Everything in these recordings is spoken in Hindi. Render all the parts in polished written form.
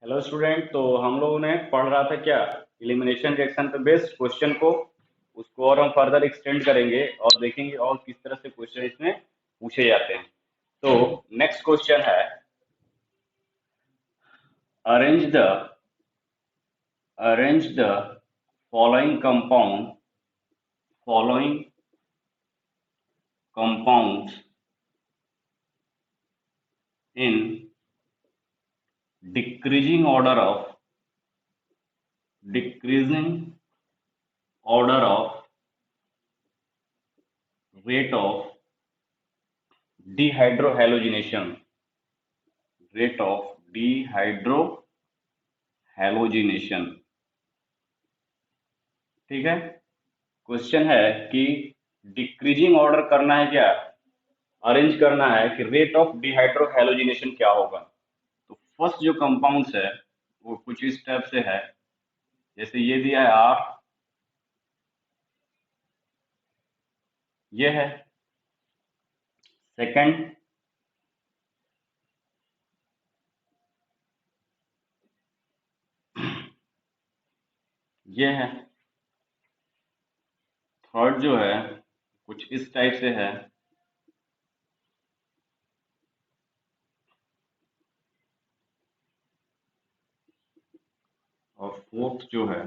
Hello student. तो हम लोगों ने पढ़ रहा था क्या, एलिमिनेशन रिएक्शन पे बेस्ड क्वेश्चन को। उसको और हम फर्दर एक्सटेंड करेंगे और देखेंगे और किस तरह से क्वेश्चन इसमें पूछे जाते हैं। तो नेक्स्ट क्वेश्चन है, arrange the arrange the following compounds in decreasing order of rate of dehydrohalogenation rate of dehydrohalogenation. ठीक है। क्वेश्चन है कि डिक्रीजिंग ऑर्डर करना है क्या, अरेंज करना है कि रेट ऑफ डिहाइड्रोहैलोजिनेशन क्या होगा। तो फर्स्ट जो कंपाउंड्स है वो कुछ इस टाइप से है, जैसे ये दिया है आर, ये है सेकंड, ये है थर्ड, जो है कुछ इस टाइप से है, और फोर्थ जो है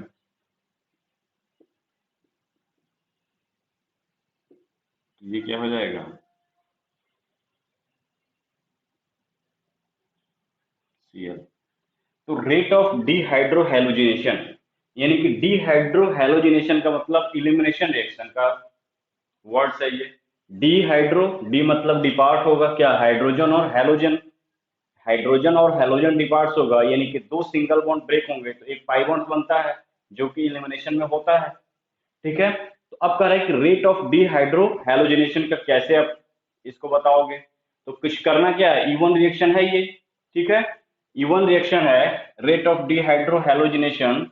ये क्या हो जाएगा, Cl। तो रेट ऑफ डिहाइड्रोहैलोजिनेशन, यानी कि डिहाइड्रोहैलोजिनेशन का मतलब इलिमिनेशन रिएक्शन का वर्ड्स है ये। डिहाइड्रो, डी मतलब डिपार्ट होगा क्या, हाइड्रोजन और हैलोजन, हाइड्रोजन और हैलोजन डिपार्ट्स होगा, यानी कि दो सिंगल बॉन्ड ब्रेक होंगे तो एक पाई बॉन्ड बनता है, जो कि एलिमिनेशन में होता है। ठीक है। तो अब कह रहा है कि रेट ऑफ डिहाइड्रो हैलोजिनेशन का कैसे आप इसको बताओगे। तो कुछ करना क्या है, इवन रिएक्शन है ये। ठीक है, इवन रिएक्शन है, rate of dehydro halogenation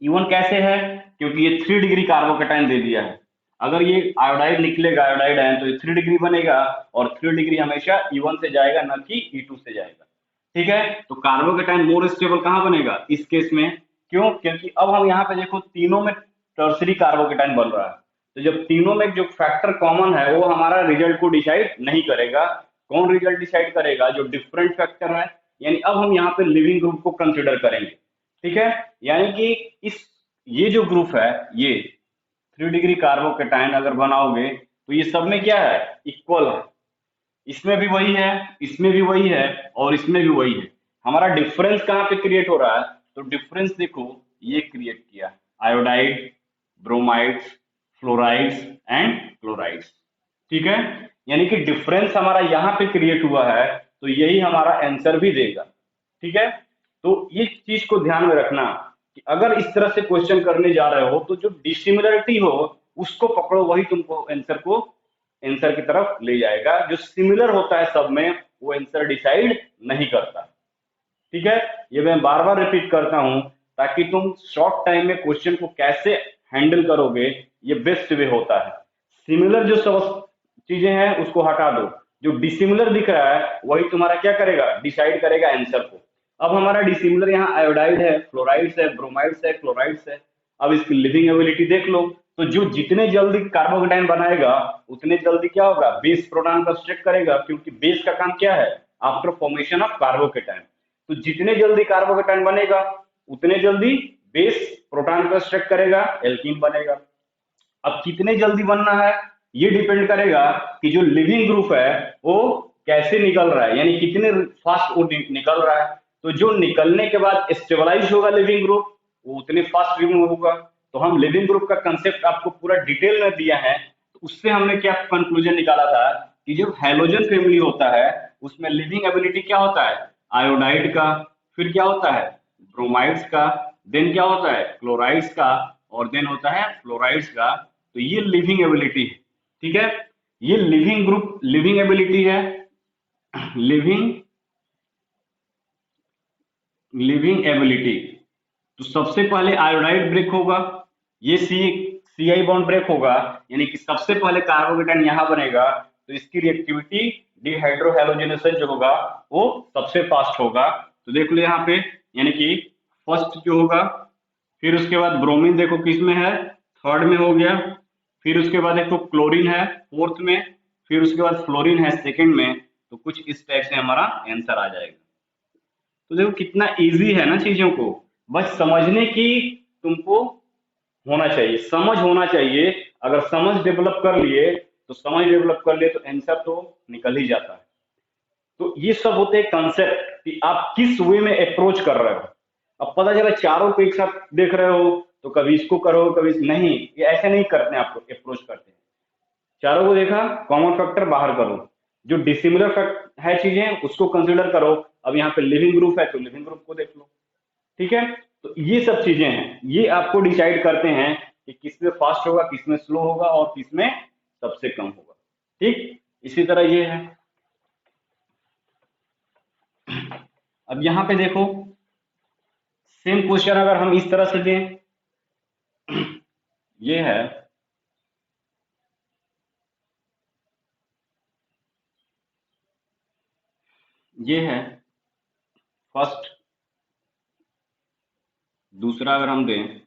even कैसे है, क्योंकि ये 3 डिग्री कार्बोकेटाइन दे दिया है। अगर ये आयोडाइड निकलेगा, आयोडाइड है, तो ये 3 डिग्री बनेगा, और 3 डिग्री हमेशा E1 से जाएगा, न कि E2 से जाएगा। ठीक है। तो कार्बोकेटाइन मोर स्टेबल कहाँ बनेगा इस केस में, क्यों, क्योंकि अब हम यहाँ पे देखो तीनों में टर्सरी कार्बोकेटाइन बन रहा है। तो जब तीनों में जो फैक्टर कॉमन है वो हमारा रिजल्ट को डिसाइड नहीं करेगा। कौन रिजल्ट डिसाइड करेगा, जो डिफरेंट फैक्टर है। यानी अब हम यहाँ पे लिविंग ग्रुप को कंसिडर करेंगे। ठीक है। यानी कि इस ये जो ग्रुप है, ये 3 डिग्री कार्बोकेटाइन अगर बनाओगे तो ये सब में क्या है, इक्वल है। इसमें भी वही है, इसमें भी वही है, और इसमें भी वही है। हमारा डिफरेंस कहाँ पे क्रिएट हो रहा है, तो डिफरेंस देखो ये क्रिएट किया, iodide, bromides, fluorides and chlorides. ठीक है। यानी कि डिफरेंस हमारा यहाँ पे क्रिएट हुआ है, तो यही हमारा आंसर भी देगा। ठीक है। तो ये चीज को ध्यान में रखना कि अगर इस तरह से क्वेश्चन करने जा रहे हो तो जो डिसिमिलरिटी हो उसको पकड़ो, वही तुमको आंसर की तरफ ले जाएगा। जो सिमिलर होता है सब में वो आंसर डिसाइड नहीं करता। ठीक है। ये मैं बार बार रिपीट करता हूं ताकि तुम शॉर्ट टाइम में क्वेश्चन को कैसे हैंडल करोगे, ये बेस्ट वे होता है। सिमिलर जो सब चीजें हैं उसको हटा दो, जो डिसिमिलर दिख रहा है वही तुम्हारा क्या करेगा, डिसाइड करेगा आंसर को। अब हमारा डिसिमिलर यहाँ आयोडाइड है, फ्लोराइड्स है, ब्रोमाइड्स है, क्लोराइड्स है। अब इसकी लिविंग एबिलिटी देख लो। तो जो जितने जल्दी कार्बोकेटाइन बनाएगा उतने जल्दी क्या होगा, बेस प्रोटॉन कंस्ट्रक्ट करेगा, क्योंकि बेस का काम क्या है, आफ्टर फॉर्मेशन ऑफ कार्बोकेटाइन। तो जितने जल्दी कार्बोकेटाइन बनेगा उतने जल्दी बेस प्रोटॉन कंस्ट्रक्ट करेगा, एल्कीन बनेगा। अब कितने जल्दी बनना है ये डिपेंड करेगा कि जो लिविंग ग्रुप है वो कैसे निकल रहा है, यानी कितने फास्ट वो निकल रहा है। तो जो निकलने के बाद स्टेबलाइज होगा लिविंग ग्रुप, वो उतने फास्ट रिमूव होगा। तो हम लिविंग ग्रुप का कंसेप्ट आपको पूरा डिटेल में दिया है, तो उससे हमने क्या कंक्लूजन निकाला था कि जो हैलोजन फैमिली होता है उसमें लिविंग एबिलिटी क्या होता है, आयोडाइड का, फिर क्या होता है, ब्रोमाइड्स का, देन क्या होता है, क्लोराइड्स का, और देन होता है फ्लोराइड्स का। तो ये लिविंग एबिलिटी है। ठीक है। ये लिविंग ग्रुप, लिविंग एबिलिटी है, लिविंग लिविंग एबिलिटी। तो सबसे पहले आयोडाइड ब्रेक होगा, ये सी आई बॉन्ड ब्रेक होगा, यानी कि सबसे पहले कार्बोकेटाइन यहां बनेगा, तो इसकी रिएक्टिविटी डिहाइड्रोहेलोजिनेशन जो होगा वो सबसे फास्ट होगा। तो देख लो यहाँ पे, यानी कि फर्स्ट जो होगा, फिर उसके बाद ब्रोमीन देखो किस में है, थर्ड में हो गया, फिर उसके बाद देखो क्लोरीन है फोर्थ में, फिर उसके बाद फ्लोरीन है सेकंड में। तो कुछ इस टाइप से हमारा आंसर आ जाएगा। तो देखो कितना इजी है ना चीजों को, बस समझने की तुमको होना चाहिए, समझ होना चाहिए। अगर समझ डेवलप कर लिए तो समझ डेवलप कर लिए तो आंसर तो निकल ही जाता है। तो ये सब होते हैं कंसेप्ट कि आप किस वे में अप्रोच कर रहे हो। अब पता चला चारों को एक साथ देख रहे हो तो कभी इसको करो कभी नहीं, ये ऐसे नहीं करते हैं, आपको अप्रोच करते हैं। चारों को देखा, कॉमन फैक्टर बाहर करो, जो डिसिमिलर फैक्ट है चीजें उसको कंसिडर करो। अब यहाँ पे लिविंग ग्रुप है तो लिविंग ग्रुप को देख लो। ठीक है, तो ये सब चीजें हैं, ये आपको डिसाइड करते हैं कि किसमें फास्ट होगा, किसमें स्लो होगा और किसमें सबसे कम होगा। ठीक, इसी तरह ये है। अब यहां पे देखो, सेम क्वेश्चन अगर हम इस तरह से दें, ये है, ये है फर्स्ट, दूसरा अगर हम दें,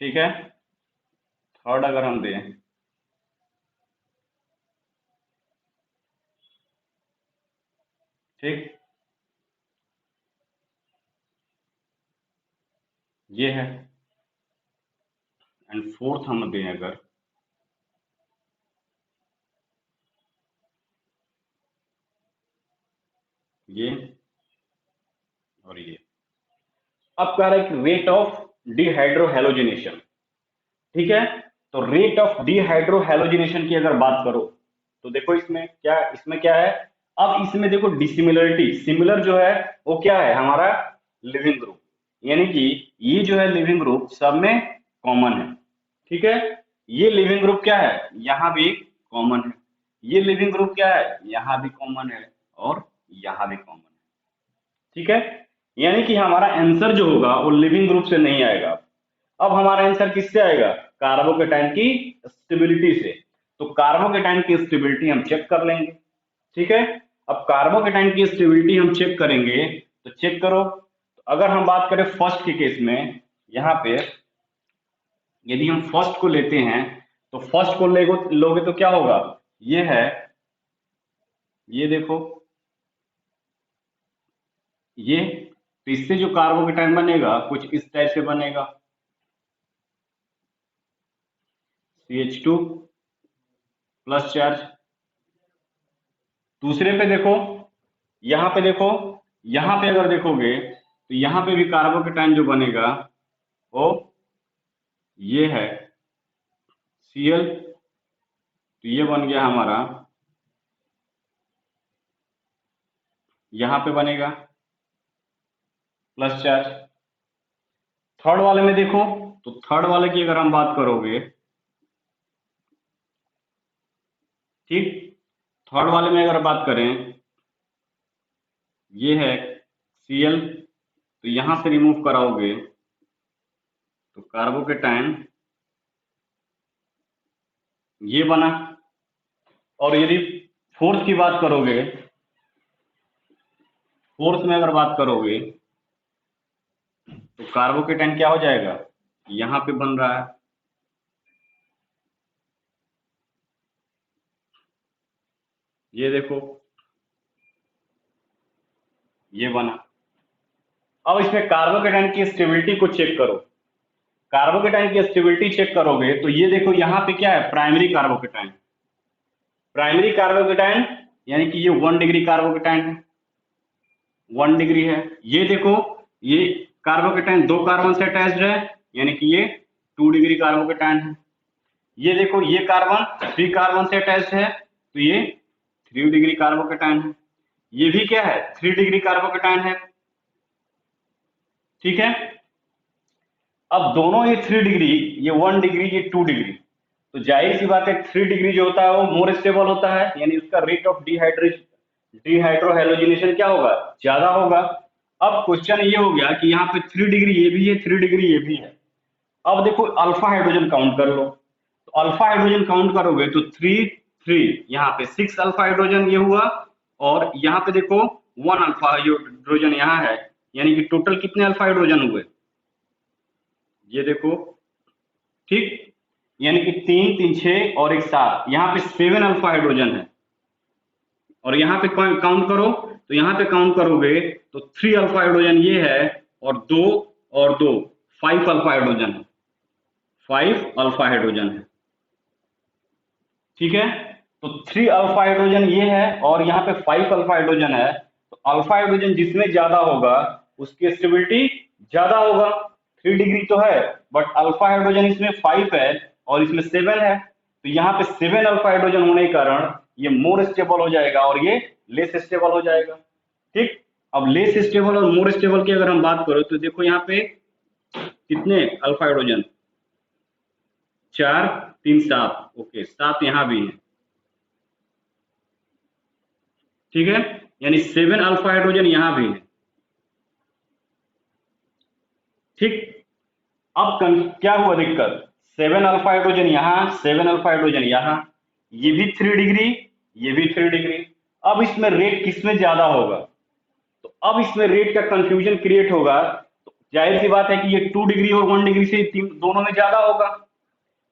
ठीक है, थर्ड अगर हम दें, ठीक, ये है, एंड फोर्थ हम दें अगर, ये और ये। अब कह रहा है कि रेट ऑफ डिहाइड्रोहेलोजिनेशन। ठीक है, तो रेट ऑफ डिहाइड्रोहेलोजिनेशन की अगर बात करो तो देखो इसमें क्या है। अब इसमें देखो डिसिमिलरिटी, सिमिलर जो है वो क्या है हमारा लिविंग ग्रुप, यानी कि ये जो है लिविंग ग्रुप सब में कॉमन है। ठीक है, ये लिविंग ग्रुप क्या है, यहाँ भी कॉमन है, ये लिविंग ग्रुप क्या है, यहाँ भी कॉमन है और यहाँ भी कॉमन है। ठीक है, यानी कि हमारा आंसर जो होगा वो लिविंग ग्रुप से नहीं आएगा। अब हमारा आंसर किससे आएगा, कार्बोकेटाइन की स्टेबिलिटी से। तो कार्बोकेटाइन की स्टेबिलिटी हम चेक कर लेंगे। ठीक है, अब कार्बोकेटाइन की स्टेबिलिटी हम चेक करेंगे, तो चेक करो। तो अगर हम बात करें फर्स्ट के केस में, यहाँ पे यदि हम फर्स्ट को लेते हैं तो फर्स्ट को लोगे तो क्या होगा, ये है, ये देखो, ये, तो इससे जो कार्बोकेटाइन बनेगा कुछ इस टाइप से बनेगा, CH2 प्लस चार्ज। दूसरे पे देखो, यहाँ पे देखो, यहाँ पे अगर देखोगे तो यहाँ पे भी कार्बोकेटाइन जो बनेगा वो ये है Cl, तो ये बन गया हमारा, यहाँ पे बनेगा प्लस चार्ज। थर्ड वाले में देखो, तो थर्ड वाले की अगर हम बात करोगे, ठीक, थर्ड वाले में अगर बात करें, ये है Cl, तो यहां से रिमूव कराओगे तो कार्बोकेटाइन ये बना। और यदि फोर्थ की बात करोगे, फोर्थ में अगर बात करोगे तो कार्बोकेटाइन क्या हो जाएगा, यहां पे बन रहा है, ये देखो, ये बना। अब इसमें कार्बोकेटाइन की स्टेबिलिटी को चेक करो, कार्बोकेटाइन की स्टेबिलिटी चेक करोगे तो ये देखो यहाँ पे क्या है, प्राइमरी कार्बोकेटाइन, प्राइमरी कार्बोकेटाइन, यानी कि ये 1 डिग्री कार्बोकेटाइन है, 1 डिग्री है। ये देखो, ये कार्बोकेटाइन 2 कार्बन से अटैच्ड है, यानी कि ये 2 डिग्री कार्बोकेटाइन है। ये देखो, ये कार्बन 3 कार्बन से अटैच्ड है, तो ये 3 डिग्री कार्बोकेटाइन है। ये भी क्या है, 3 डिग्री कार्बोकेटाइन है। ठीक है, अब दोनों ये 3 डिग्री, ये 1 डिग्री, ये 2 डिग्री, तो जाहिर सी बात है 3 डिग्री जो होता है वो मोर स्टेबल होता है, यानी उसका रेट ऑफ डिहाइड्रोहेलोजिनेशन क्या होगा, ज्यादा होगा। अब क्वेश्चन ये हो गया कि यहाँ पे 3 डिग्री ये भी है, 3 डिग्री ये भी है। अब देखो अल्फा हाइड्रोजन काउंट कर लो, तो अल्फा हाइड्रोजन काउंट करोगे तो 3 यहाँ पे 6 अल्फा हाइड्रोजन ये हुआ, और यहाँ पे देखो 1 अल्फा हाइड्रोजन यहाँ है, यानी कि टोटल कितने अल्फा हाइड्रोजन हुए, ये देखो, ठीक, यानी कि 3 3 6 और 1 7, यहाँ पे 7 अल्फा हाइड्रोजन है। और यहाँ पे काउंट करो, तो यहाँ पे काउंट करोगे तो 3 अल्फा हाइड्रोजन ये है, और 2 और 2 5 अल्फा हाइड्रोजन है, 5 अल्फा हाइड्रोजन है, ठीक है। तो 3 अल्फा हाइड्रोजन ये है, और यहाँ पे 5 अल्फा हाइड्रोजन है, तो अल्फा हाइड्रोजन जिसमें ज्यादा होगा उसकी स्टेबिलिटी ज्यादा होगा। 3 डिग्री तो है, बट अल्फा हाइड्रोजन इसमें 5 है और इसमें 7 है, तो यहाँ पे 7 अल्फा हाइड्रोजन होने के कारण ये मोर स्टेबल हो जाएगा और ये लेस स्टेबल हो जाएगा, ठीक। अब लेस स्टेबल और मोर स्टेबल की अगर हम बात करें तो देखो यहाँ पे कितने अल्फा हाइड्रोजन, 4 3 7, ओके 7 यहाँ भी है, ठीक है, यानी 7 अल्फा हाइड्रोजन यहाँ भी है, ठीक। अब क्या हुआ दिक्कत, 7 अल्फा हाइड्रोजन यहाँ, 7 अल्फा हाइड्रोजन यहाँ, ये भी 3 डिग्री, ये भी 3 डिग्री। अब इसमें रेट किसमें ज्यादा होगा, तो अब इसमें रेट का कंफ्यूजन क्रिएट होगा, तो जाहिर सी बात है कि ये 2 डिग्री और 1 डिग्री से दोनों में ज्यादा होगा,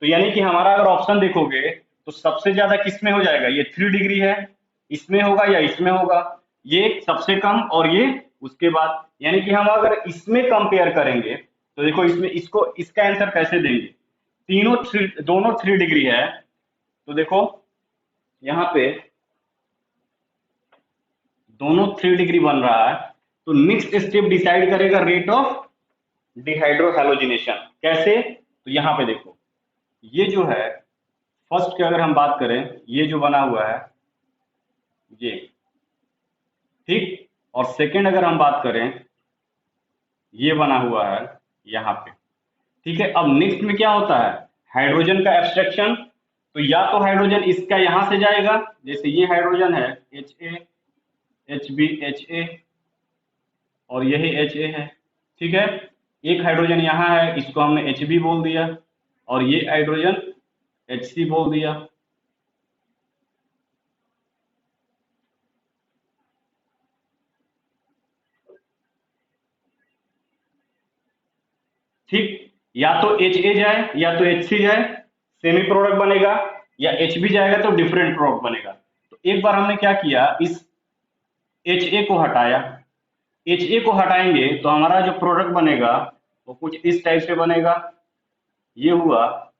तो यानी कि हमारा अगर ऑप्शन देखोगे तो सबसे ज्यादा किसमें हो जाएगा, ये 3 डिग्री है, इसमें होगा या इसमें होगा, ये सबसे कम और ये उसके बाद, यानी कि हम अगर इसमें कंपेयर करेंगे तो देखो इसमें इसको इसका आंसर कैसे देंगे, दोनों 3 डिग्री है, तो देखो यहाँ पे दोनों 3 डिग्री बन रहा है, तो नेक्स्ट स्टेप डिसाइड करेगा रेट ऑफ डिहाइड्रोहैलोजिनेशन, कैसे, तो यहाँ पे देखो ये जो है फर्स्ट की अगर हम बात करें, ये जो बना हुआ है ये, ठीक, और सेकंड अगर हम बात करें ये बना हुआ है यहाँ पे, ठीक है। अब नेक्स्ट में क्या होता है, हाइड्रोजन का एब्स्ट्रैक्शन, तो या तो हाइड्रोजन इसका यहां से जाएगा, जैसे ये हाइड्रोजन है Ha Hb Ha, और यही Ha है, ठीक है। एक हाइड्रोजन यहाँ है, इसको हमने Hb बोल दिया, और ये हाइड्रोजन Hc बोल दिया, ठीक। या तो Ha जाए या तो Hc जाए, सेमी प्रोडक्ट बनेगा, या Hb जाएगा तो डिफरेंट प्रोडक्ट बनेगा। तो एक बार हमने क्या किया, इस Ha को हटाया, Ha को हटाएंगे तो हमारा जो प्रोडक्ट बनेगा वो कुछ इस टाइप से बनेगा, ये हुआ,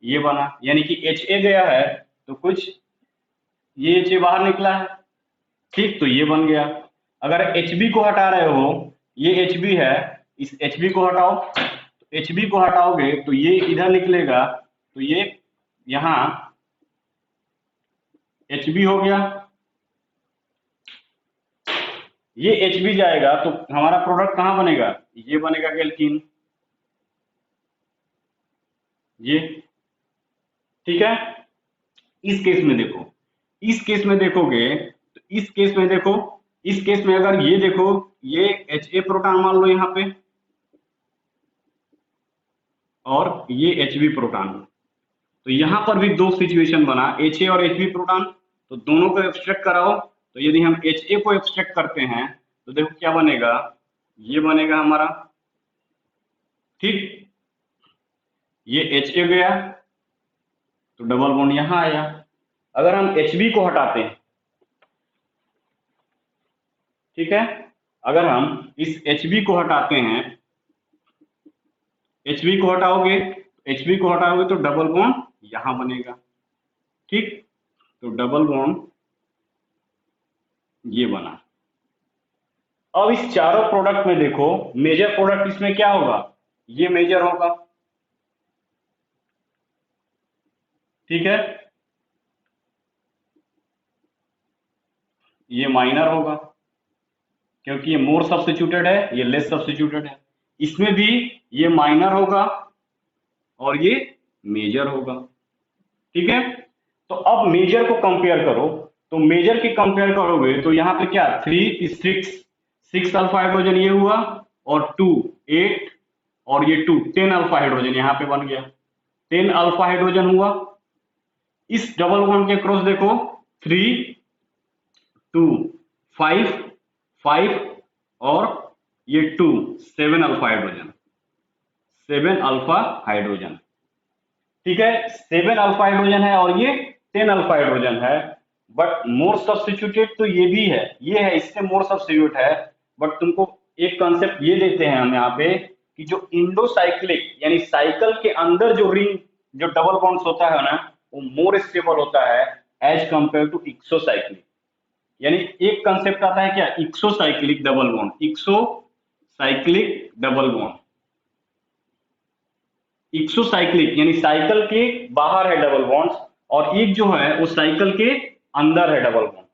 ये बना, यानी कि Ha गया है तो कुछ ये Ha बाहर निकला है, ठीक, तो ये बन गया। अगर Hb को हटा रहे हो, ये Hb है, इस Hb को हटाओ, तो Hb को हटाओगे तो ये इधर निकलेगा, तो ये यहाँ Hb हो गया, ये Hb जाएगा तो हमारा प्रोडक्ट कहाँ बनेगा, ये बनेगा गैल्कीन, ये, ठीक है। इस केस में देखो, इस केस में देखोगे तो इस केस में देखो, इस केस में अगर ये देखो, ये Ha प्रोटॉन मान लो यहाँ पे, और ये Hb प्रोटॉन, तो यहाँ पर भी दो सिचुएशन बना, Ha और Hb प्रोटॉन, तो दोनों को एब्स्ट्रैक्ट कराओ, तो यदि हम Ha को एब्स्ट्रैक्ट करते हैं तो देखो क्या बनेगा, ये बनेगा हमारा, ठीक, ये Ha गया तो डबल बॉन्ड यहां आया। अगर हम Hb को हटाते हैं, ठीक है, अगर हम इस Hb को हटाते हैं, Hb को हटाओगे, Hb को हटाओगे तो डबल बॉन्ड यहां बनेगा, ठीक, तो डबल बॉन्ड ये बना। अब इस चारों प्रोडक्ट में देखो, मेजर प्रोडक्ट इसमें क्या होगा, ये मेजर होगा, ठीक है, ये माइनर होगा, क्योंकि ये मोर सब्स्टिट्यूटेड है, ये लेस सब्स्टिट्यूटेड है। इसमें भी ये माइनर होगा और ये मेजर होगा, ठीक है। तो अब मेजर को कंपेयर करो, तो मेजर की कंपेयर करोगे तो यहाँ पे क्या 3 6 अल्फा हाइड्रोजन ये हुआ, और 2 8 और ये 2 10 अल्फा हाइड्रोजन यहाँ पे बन गया, 10 अल्फा हाइड्रोजन हुआ। इस डबल बॉन्ड के क्रॉस देखो 3 2 5 5 और ये 2 7 अल्फा हाइड्रोजन, 7 अल्फा हाइड्रोजन। ठीक है, 7 अल्फा हाइड्रोजन है और ये 10 अल्फा हाइड्रोजन है। बट मोर सब्स्टिट्यूटेड तो ये भी है, ये है, इससे मोर सब्स्टिट्यूट है। बट तुमको एक कॉन्सेप्ट ये देते हैं हम यहाँ पे कि जो इंडोसाइक्लिक यानी साइकिल के अंदर जो रिंग जो डबल बॉन्ड्स होता है ना, वो मोर स्टेबल होता है एज कंपेयर टू एक्सोसाइक्लिक। यानी एक कंसेप्ट आता है क्या, exocyclic double bond, exocyclic double bond. Exocyclic यानी साइकिल के बाहर है डबल बॉन्ड्स, और एक जो है वो साइकिल के अंदर है डबल बॉन्ड।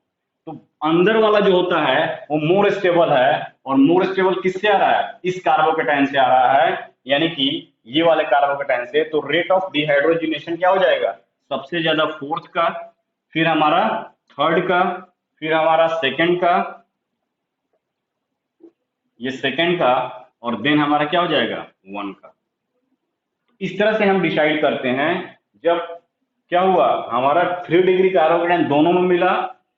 तो अंदर वाला जो होता है वो मोर स्टेबल है, और मोर स्टेबल किससे आ रहा है, इस कार्बोकेटाइन से आ रहा है, यानी कि ये वाले कार्बोकेटाइन से। तो रेट ऑफ डिहाइड्रोजिनेशन क्या हो जाएगा, सबसे ज्यादा फोर्थ का, फिर हमारा थर्ड का, फिर हमारा सेकंड का, ये सेकंड का, और देन हमारा क्या हो जाएगा 1 का। इस तरह से हम डिसाइड करते हैं। जब क्या हुआ हमारा 3 डिग्री कार्बोकेटाइन दोनों में मिला,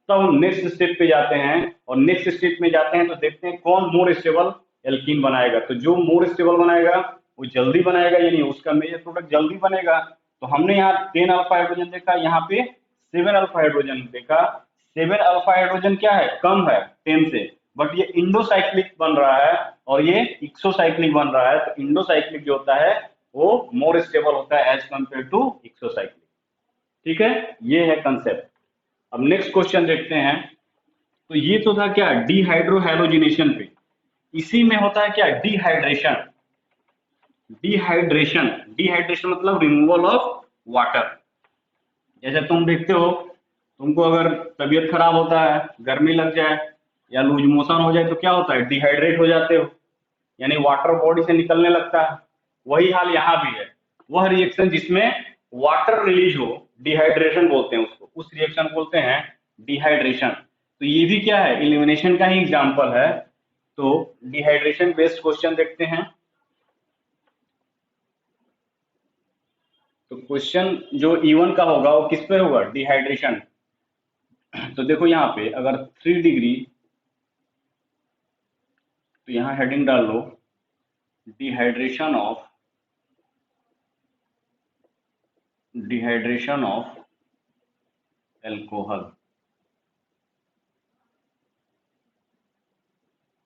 तब हम नेक्स्ट स्टेप पे जाते हैं, और नेक्स्ट स्टेप में जाते हैं तो देखते हैं कौन मोर स्टेबल एल्कीन बनाएगा। तो जो मोर स्टेबल बनाएगा वो जल्दी बनाएगा, यानी उसका मेजर प्रोडक्ट जल्दी बनेगा। तो हमने यहाँ 10 अल्फा हाइड्रोजन देखा, यहाँ पे 7 अल्फा हाइड्रोजन देखा। 7 अल्फा हाइड्रोजन क्या है, कम है 10 से, बट ये इंडोसाइक्लिक बन रहा है और ये एक्सोसाइक्लिक बन रहा है। तो इंडोसाइक्लिक जो होता है वो मोर स्टेबल होता है एज कंपेयर टू एक्सोसाइक्लिक। ठीक है, ये है कंसेप्ट। अब नेक्स्ट क्वेश्चन देखते हैं। तो ये तो था क्या, डिहाइड्रोहैलोजिनेशन पे। इसी में होता है क्या, डिहाइड्रेशन। डिहाइड्रेशन, डिहाइड्रेशन मतलब रिमूवल ऑफ वाटर। जैसे तुम देखते हो, तुमको अगर तबीयत खराब होता है, गर्मी लग जाए या लूज मोशन हो जाए तो क्या होता है, डिहाइड्रेट हो जाते हो, यानी वाटर बॉडी से निकलने लगता है। वही हाल यहाँ भी है, वह रिएक्शन जिसमें वाटर रिलीज हो, डिहाइड्रेशन बोलते हैं उसको, उस रिएक्शन बोलते हैं डिहाइड्रेशन। तो ये भी क्या है, एलिमिनेशन का ही एग्जांपल है। तो डिहाइड्रेशन बेस्ड क्वेश्चन देखते हैं। तो क्वेश्चन जो E1 का होगा वो किस पे होगा, डिहाइड्रेशन। तो देखो यहाँ पे अगर 3 डिग्री, तो यहाँ हेडिंग डाल लो डिहाइड्रेशन ऑफ एल्कोहल।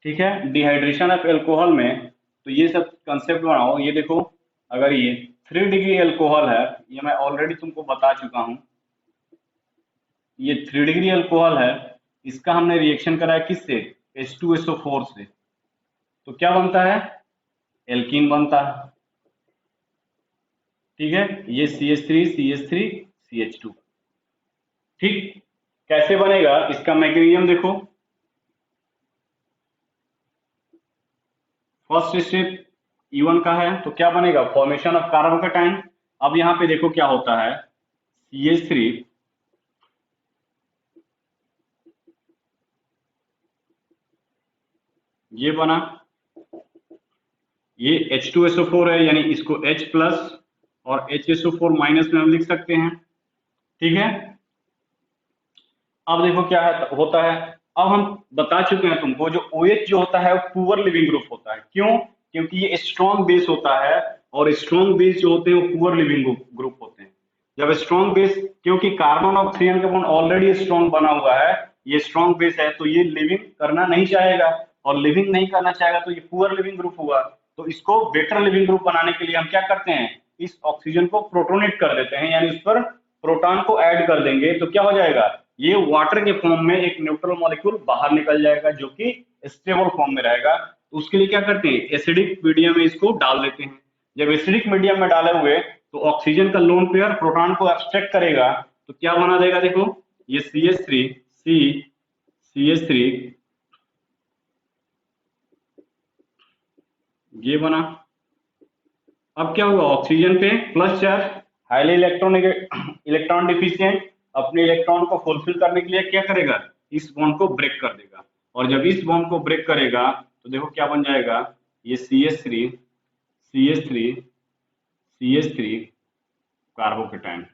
ठीक है, डिहाइड्रेशन ऑफ एल्कोहल में तो ये सब कंसेप्ट बनाओ। ये देखो, अगर ये 3 डिग्री एल्कोहल है, ये मैं ऑलरेडी तुमको बता चुका हूं, ये 3 डिग्री एल्कोहल है, इसका हमने रिएक्शन कराया किससे, H2SO4 से। तो क्या बनता है, एल्कीन बनता है। ठीक है, ये CH3 CH3 CH2। ठीक, कैसे बनेगा इसका मैकेनिज्म देखो। फर्स्ट स्टेप E1 का है, तो क्या बनेगा, फॉर्मेशन ऑफ कार्बोकेटाइन। अब यहाँ पे देखो क्या होता है, CH3 ये बना, ये H2SO4 है, यानी इसको H प्लस और HSO4 माइनस में हम लिख सकते हैं। ठीक है, अब देखो क्या है, होता है, अब हम बता चुके हैं तुमको, जो OH जो होता है वो पुअर लिविंग ग्रुप होता है। क्यों, क्योंकि ये स्ट्रॉन्ग बेस होता है, और स्ट्रॉन्ग बेस जो होते हैं वो पुअर लिविंग ग्रुप होते हैं। जब स्ट्रॉन्ग बेस, क्योंकि कार्बन और ऑक्सीजन का बॉन्ड ऑलरेडी स्ट्रॉन्ग बना हुआ है, ये स्ट्रॉन्ग बेस है, तो ये लिविंग करना नहीं चाहेगा, और लिविंग नहीं करना चाहेगा तो ये पुअर लिविंग ग्रुप हुआ। तो इसको बेटर लिविंग ग्रुप बनाने के लिए हम क्या करते हैं, इस ऑक्सीजन को प्रोटोनेट कर देते हैं, यानी उस पर प्रोटॉन को ऐड कर देंगे। तो क्या हो जाएगा, ये वाटर के फॉर्म में एक न्यूट्रल मॉलिक्यूल बाहर निकल जाएगा, जो कि स्टेबल फॉर्म में रहेगा। तो उसके लिए क्या करते हैं, एसिडिक मीडियम में इसको डाल देते हैं। जब एसिडिक मीडियम में डाले हुए तो ऑक्सीजन का लोन पेयर प्रोटॉन को एब्स्ट्रैक्ट करेगा, तो क्या बना देगा, देखो ये CH3 CH3 ये बना। अब क्या हुआ, ऑक्सीजन पे plus charge, highly electron deficient, अपने इलेक्ट्रॉन को फुलफिल करने के लिए क्या करेगा, इस बॉन्ड को ब्रेक कर देगा। और जब इस बॉन्ड को ब्रेक करेगा तो देखो क्या बन जाएगा, ये CH3 CH3 कार्बोकेटाइन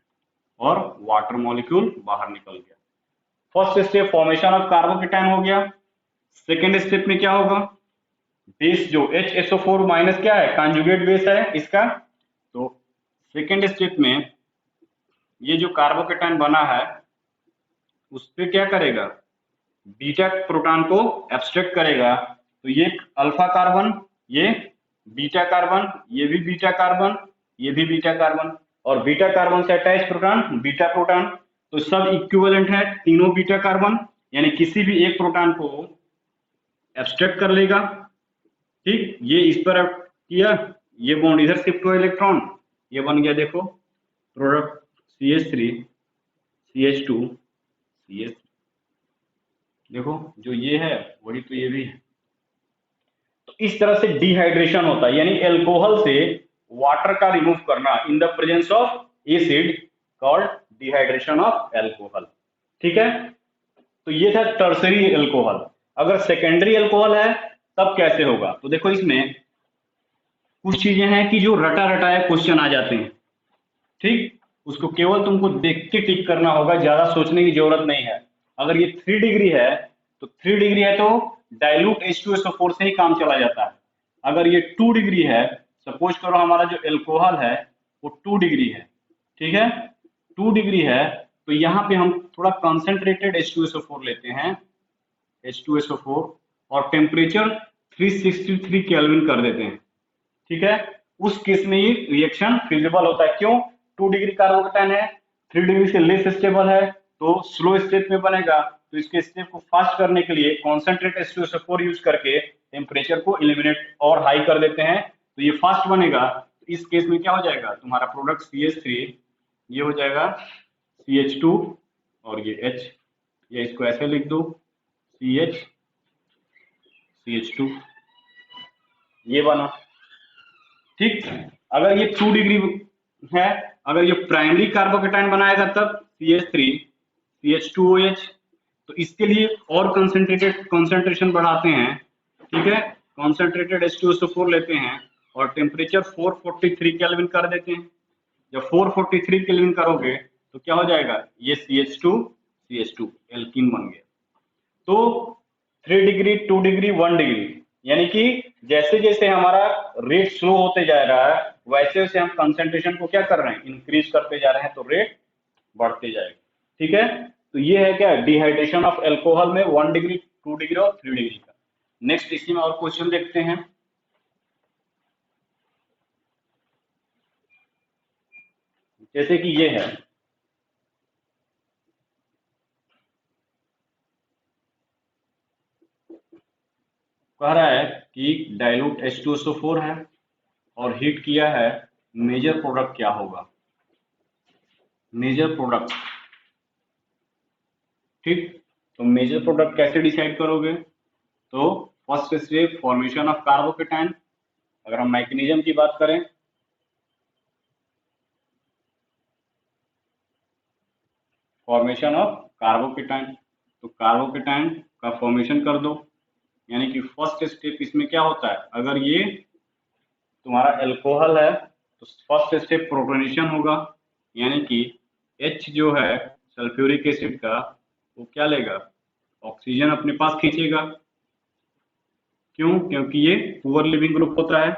और वाटर मॉलिक्यूल बाहर निकल गया। First step formation of carbocation हो गया। सेकेंड स्टेप में क्या होगा, बेस जो HSO4 माइनस क्या है, कॉन्जुगेट बेस है इसका। तो सेकेंड स्टेप में ये जो कार्बोकेटाइन बना है उस पर क्या करेगा, बीटा प्रोटॉन को एब्स्ट्रैक्ट करेगा। तो ये अल्फा कार्बन, ये बीटा कार्बन, ये भी बीटा कार्बन, ये भी बीटा कार्बन, और बीटा कार्बन से अटैच प्रोटॉन बीटा प्रोटॉन। तो सब इक्विवेलेंट है, तीनों बीटा कार्बन, यानी किसी भी एक प्रोटॉन को एब्स्ट्रैक्ट कर लेगा। ठीक, ये इस पर किया, ये बॉन्ड इधर शिफ्ट हुआ इलेक्ट्रॉन, ये बन गया देखो प्रोडक्ट CH3 CH2 CH। देखो जो ये है वही तो ये भी है। तो इस तरह से डिहाइड्रेशन होता है, यानी अल्कोहल से वाटर का रिमूव करना in the presence of acid called dehydration of alcohol. ठीक है, तो ये था टर्सरी अल्कोहल। अगर सेकेंडरी अल्कोहल है तब कैसे होगा, तो देखो इसमें कुछ चीजें हैं कि जो रटा रटाया क्वेश्चन आ जाते हैं। ठीक, उसको केवल तुमको देख के टिक करना होगा, ज्यादा सोचने की जरूरत नहीं है। अगर ये 3 डिग्री है तो 3 डिग्री है तो डाइल्यूट H2SO4 से ही काम चला जाता है। अगर ये 2 डिग्री है, सपोज करो हमारा जो अल्कोहल है वो 2 डिग्री है, ठीक है, 2 डिग्री है, तो यहाँ पे हम थोड़ा कंसंट्रेटेड H2SO4 लेते हैं, H2SO4, और टेम्परेचर 363 केल्विन कर देते हैं। ठीक है, उस केस में ये रिएक्शन फिजिबल होता है। क्यों, 2 डिग्री कार्बोकेटाइन है, 3 डिग्री से लेस स्टेबल है, तो स्लो स्टेप में बनेगा। तो इसके स्टेप को फास्ट करने के लिए कॉन्सेंट्रेट H2SO4 यूज करके टेम्परेचर को एलिमिनेट और हाई कर देते हैं, तो ये फास्ट बनेगा। तो इस केस में क्या हो जाएगा, तुम्हारा प्रोडक्ट CH3 ये हो जाएगा CH2 और ये H, या इसको ऐसे लिख दो CH2, ये बना। ठीक, अगर ये 2 डिग्री है, अगर ये प्राइमरी कार्बोकेटाइन बनाएगा तब CH3 CH2OH, तो इसके लिए और कंसंट्रेशन बढ़ाते हैं। ठीक है, कॉन्सेंट्रेटेड H2SO4 लेते हैं और टेम्परेचर 443 केल्विन कर देते हैं। जब 443 केल्विन करोगे तो क्या हो जाएगा, ये CH2 एल्कीन बन गया। तो 3 डिग्री, 2 डिग्री, 1 डिग्री, यानी कि जैसे जैसे हमारा रेट स्लो होते जा रहा है वैसे वैसे हम कंसंट्रेशन को क्या कर रहे हैं, इंक्रीज करते जा रहे हैं, तो रेट बढ़ते जाएगा। ठीक है, तो ये है क्या, डिहाइड्रेशन ऑफ अल्कोहल में 1 डिग्री, 2 डिग्री और 3 डिग्री का। नेक्स्ट इसी में और क्वेश्चन देखते हैं। जैसे कि ये है, कह रहा है कि डाइल्यूट H2SO4 है और हीट किया है, मेजर प्रोडक्ट क्या होगा, मेजर प्रोडक्ट। ठीक, तो मेजर प्रोडक्ट कैसे डिसाइड करोगे, तो first step formation of carbocation. अगर हम मैकेनिज्म की बात करें, फॉर्मेशन ऑफ कार्बोकेटाइन, तो कार्बोकेटाइन का फॉर्मेशन कर दो, यानी कि फर्स्ट स्टेप इसमें क्या होता है, अगर ये तुम्हारा अल्कोहल है तो फर्स्ट स्टेप प्रोटोनेशन होगा, यानी कि H जो है सल्फ्यूरिक एसिड का वो क्या लेगा, ऑक्सीजन अपने पास खींचेगा। क्यों, क्योंकि ये पुअर लिविंग ग्रुप होता है,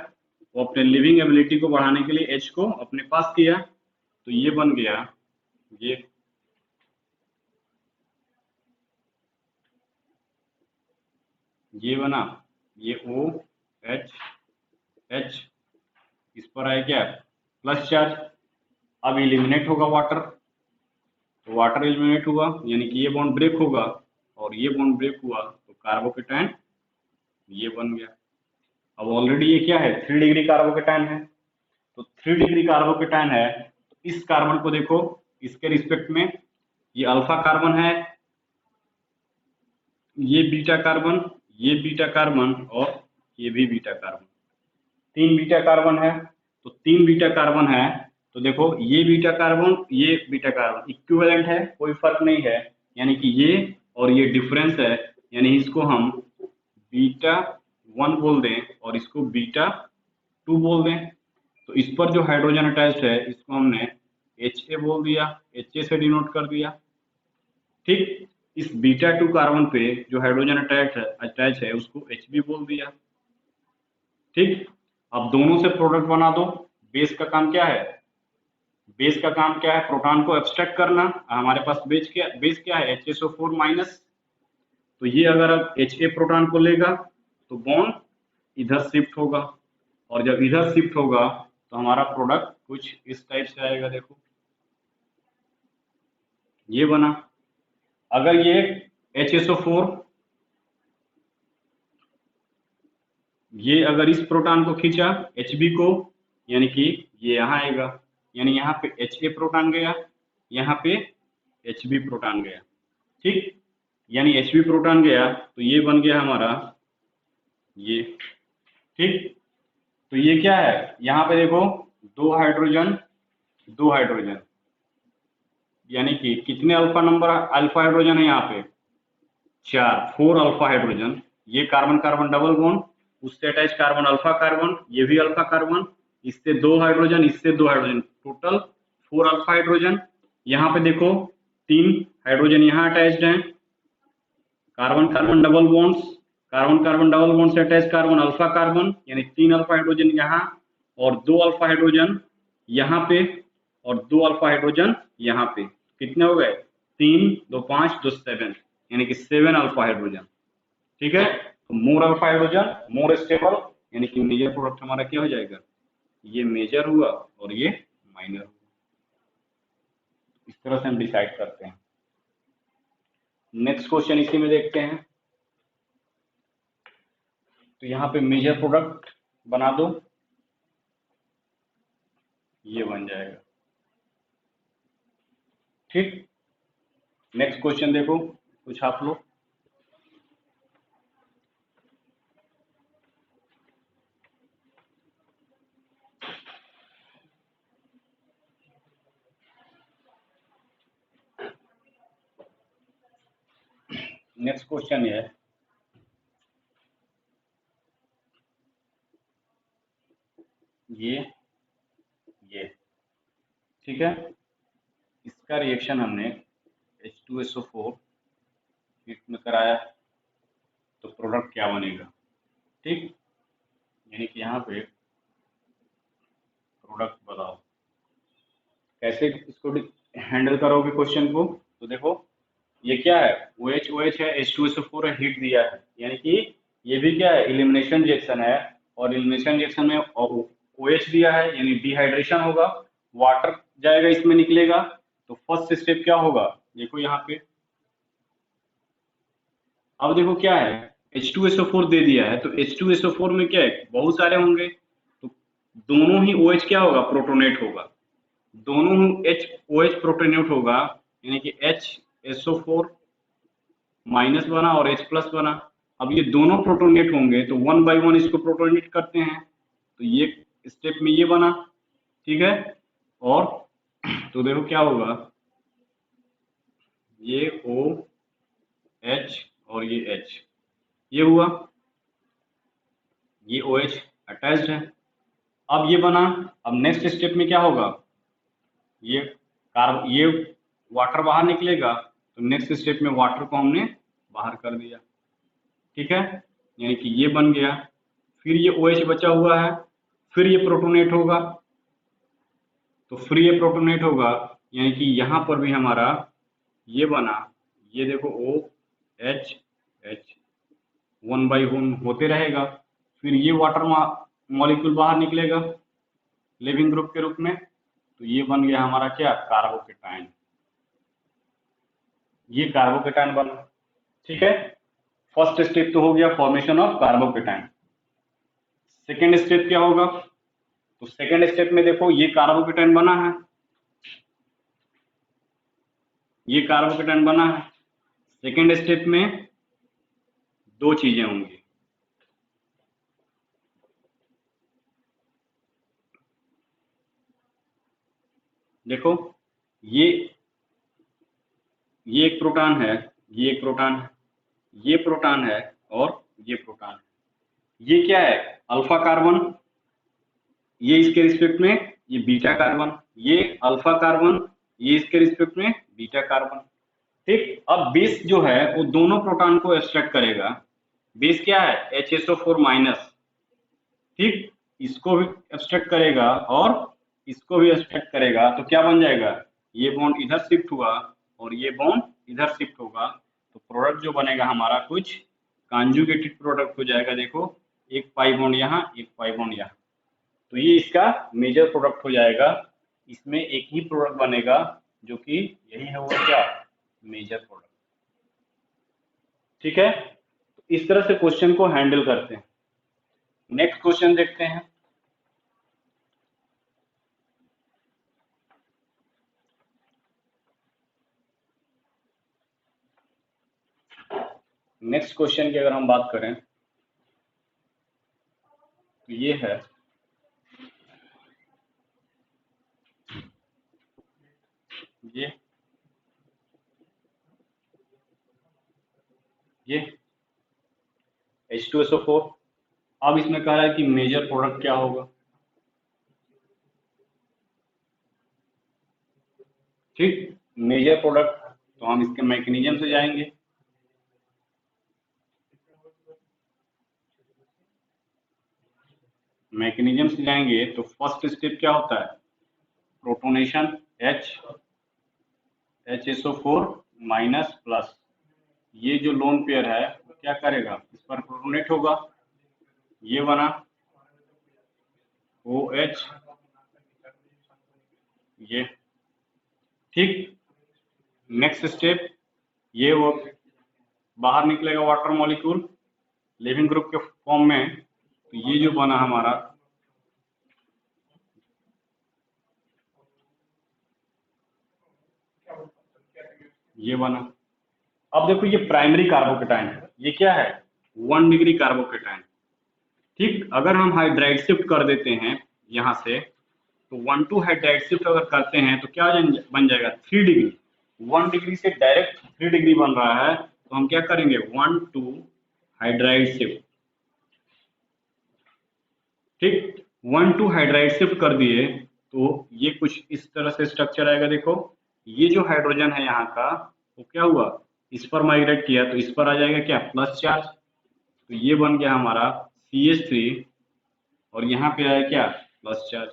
वो अपने लिविंग एबिलिटी को बढ़ाने के लिए H को अपने पास किया, तो ये बन गया, ये बना, ये OH, इस पर आया क्या, प्लस चार्ज। अब इलिमिनेट होगा वाटर, तो वाटर एलिमिनेट हुआ, यानी कि ये बॉन्ड ब्रेक होगा और ये बॉन्ड ब्रेक हुआ, तो कार्बोकेटाइन ये बन गया। अब ऑलरेडी ये क्या है, 3 डिग्री कार्बोकेटाइन है, तो 3 डिग्री कार्बोकेटाइन है, तो इस कार्बन को देखो, इसके रिस्पेक्ट में ये अल्फा कार्बन है, ये बीटा कार्बन, ये बीटा कार्बन और ये भी बीटा कार्बन, 3 बीटा कार्बन है। तो 3 बीटा कार्बन है, तो देखो ये बीटा कार्बन, ये बीटा कार्बन इक्विवेलेंट है, कोई फर्क नहीं है, यानी कि ये और ये डिफरेंस है, यानी इसको हम बीटा 1 बोल दें और इसको बीटा 2 बोल दें, तो इस पर जो हाइड्रोजन अटैच्ड है इसको हमने Ha बोल दिया, Ha से डिनोट कर दिया। ठीक, इस बीटा 2 कार्बन पे जो हाइड्रोजन अटैच है उसको Hb बोल दिया। ठीक, अब दोनों से प्रोडक्ट बना दो। बेस का काम क्या है? बेस का काम क्या है? प्रोटॉन को एब्स्ट्रैक्ट करना। हमारे पास बेस क्या है? HSO4 minus. तो ये अगर अब Ha प्रोटॉन को लेगा तो बॉन्ड इधर शिफ्ट होगा, और जब इधर शिफ्ट होगा तो हमारा प्रोडक्ट कुछ इस टाइप से आएगा। देखो ये बना। अगर ये HSO4 ये अगर इस प्रोटॉन को खींचा Hb को, यानी कि ये यहाँ आएगा, यानी यहाँ पे Ha प्रोटॉन गया, यहाँ पे Hb प्रोटॉन गया। ठीक, यानी Hb प्रोटॉन गया तो ये बन गया हमारा ये। ठीक, तो ये क्या है? यहाँ पे देखो दो हाइड्रोजन, यानी कि कितने अल्फा हाइड्रोजन है यहाँ पे? 4 अल्फा हाइड्रोजन। ये कार्बन कार्बन डबल बॉन्ड, उससे अटैच कार्बन अल्फा कार्बन, ये भी अल्फा कार्बन, इससे 2 हाइड्रोजन, इससे 2 हाइड्रोजन, टोटल 4 अल्फा हाइड्रोजन। यहाँ पे देखो 3 हाइड्रोजन यहाँ अटैच्ड हैं, carbon carbon double bonds, carbon carbon double bond से अटैच कार्बन अल्फा कार्बन, यानी 3 अल्फा हाइड्रोजन यहाँ, और 2 अल्फा हाइड्रोजन यहाँ पे, और 2 अल्फा हाइड्रोजन यहाँ पे। कितने हो गए? 3 2 5 2 7, यानी कि 7 अल्फा हाइड्रोजन। ठीक है, तो मोर अल्फा हाइड्रोजन मोर स्टेबल, यानी कि मेजर प्रोडक्ट हमारा क्या हो जाएगा? ये मेजर हुआ और ये माइनर हुआ। इस तरह से हम डिसाइड करते हैं। नेक्स्ट क्वेश्चन इसी में देखते हैं। तो यहाँ पे मेजर प्रोडक्ट बना दो, ये बन जाएगा। ठीक, नेक्स्ट क्वेश्चन देखो, कुछ आप लोग। नेक्स्ट क्वेश्चन है ये ठीक है, इसका रिएक्शन हमने H2SO4 में कराया, तो प्रोडक्ट क्या बनेगा? ठीक, यानी कि यहाँ पे प्रोडक्ट बताओ कैसे इसको हैंडल करोगे क्वेश्चन को। तो देखो ये क्या है? OH है, H2SO4 है, हीट दिया है, यानी कि ये भी क्या है? एलिमिनेशन रिएक्शन है, और एलिमिनेशन रिएक्शन में OH दिया है, यानी डिहाइड्रेशन होगा, वाटर जाएगा इसमें निकलेगा। तो फर्स्ट स्टेप क्या होगा? देखो यहाँ पे, अब देखो क्या है, H2SO4 दे दिया है, तो H2SO4 में क्या है? बहुत सारे होंगे, तो दोनों ही OH क्या होगा? प्रोटोनेट होगा, दोनों ही OH प्रोटोनेट होगा, यानी कि HSO4 माइनस बना और H प्लस बना। अब ये दोनों प्रोटोनेट होंगे तो 1 बाई 1 इसको प्रोटोनेट करते हैं, तो ये स्टेप में ये बना। ठीक है, और तो देखो क्या होगा, ये OH और ये H, ये हुआ, ये OH अटैच्ड है। अब ये बना, अब नेक्स्ट स्टेप में क्या होगा? ये वाटर बाहर निकलेगा, तो नेक्स्ट स्टेप में वाटर को हमने बाहर कर दिया। ठीक है, यानी कि ये बन गया, फिर ये OH बचा हुआ है, फिर ये प्रोटोनेट होगा, तो फिर ये प्रोटोनेट होगा, यानी कि यहाँ पर भी हमारा ये बना, ये देखो OH H 1 बाई 1 होते रहेगा, फिर ये वाटर मॉलिक्यूल बाहर निकलेगा लिविंग ग्रुप के रूप में, तो ये बन गया हमारा क्या? कार्बोकेटाइन। ये कार्बोकेटाइन बना। ठीक है, फर्स्ट स्टेप तो हो गया formation of carbocation. Second step क्या होगा? तो सेकेंड स्टेप में देखो ये कार्बोकेटाइन बना है, ये कार्बोकेटाइन बना है। सेकेंड स्टेप में दो चीजें होंगी, देखो ये एक प्रोटॉन है, ये एक प्रोटॉन है, ये प्रोटॉन है, और ये प्रोटॉन है। ये क्या है? अल्फा कार्बन, ये इसके रिस्पेक्ट में ये बीटा कार्बन, ये अल्फा कार्बन, ये इसके रिस्पेक्ट में बीटा कार्बन। ठीक, अब बेस जो है वो दोनों प्रोटॉन को एक्सट्रैक्ट करेगा। बेस क्या है HSO4 माइनस। ठीक, इसको भी एक्सट्रैक्ट करेगा और इसको भी एक्सट्रैक्ट करेगा, तो क्या बन जाएगा, ये बॉन्ड इधर शिफ्ट हुआ और ये बॉन्ड इधर शिफ्ट होगा, तो प्रोडक्ट जो बनेगा हमारा कुछ कॉन्जुगेटेड प्रोडक्ट हो जाएगा। देखो, एक पाई बॉन्ड यहाँ, एक पाई बॉन्ड यहाँ, तो ये इसका मेजर प्रोडक्ट हो जाएगा। इसमें एक ही प्रोडक्ट बनेगा जो कि यही है, वो क्या, मेजर प्रोडक्ट। ठीक है, तो इस तरह से क्वेश्चन को हैंडल करते हैं। नेक्स्ट क्वेश्चन देखते हैं। नेक्स्ट क्वेश्चन की अगर हम बात करें तो ये है, ये H2SO4। अब इसमें कह रहा है कि मेजर प्रोडक्ट क्या होगा। ठीक, मेजर प्रोडक्ट, तो हम इसके मैकेनिज्म से जाएंगे। मैकेनिज्म से जाएंगे तो फर्स्ट स्टेप क्या होता है, प्रोटोनेशन HSO4 माइनस प्लस, ये जो लोन पेयर है वो क्या करेगा, इस पर प्रोटोनेट होगा, ये बना OH, ये। ठीक, नेक्स्ट स्टेप, ये वो बाहर निकलेगा वाटर मॉलिक्यूल लिविंग ग्रुप के फॉर्म में, तो ये जो बना हमारा, ये बना। अब देखो ये प्राइमरी कार्बोकेटाइन है, ये क्या है 1 डिग्री कार्बोकेटाइन। ठीक, अगर हम हाइड्राइड शिफ्ट कर देते हैं यहाँ से, तो 1 टू हाइड्राइड शिफ्ट अगर करते हैं तो क्या बन जाएगा 3 डिग्री। 1 डिग्री से डायरेक्ट 3 डिग्री बन रहा है, तो हम क्या करेंगे 1 टू हाइड्राइड शिफ्ट। ठीक, 1 टू हाइड्राइड शिफ्ट कर दिए तो ये कुछ इस तरह से स्ट्रक्चर आएगा। देखो, ये जो हाइड्रोजन है यहाँ का, वो क्या हुआ, इस पर माइग्रेट किया, तो इस पर आ जाएगा क्या, प्लस चार्ज, तो ये बन गया हमारा CH3, और यहाँ पे आया क्या, प्लस चार्ज।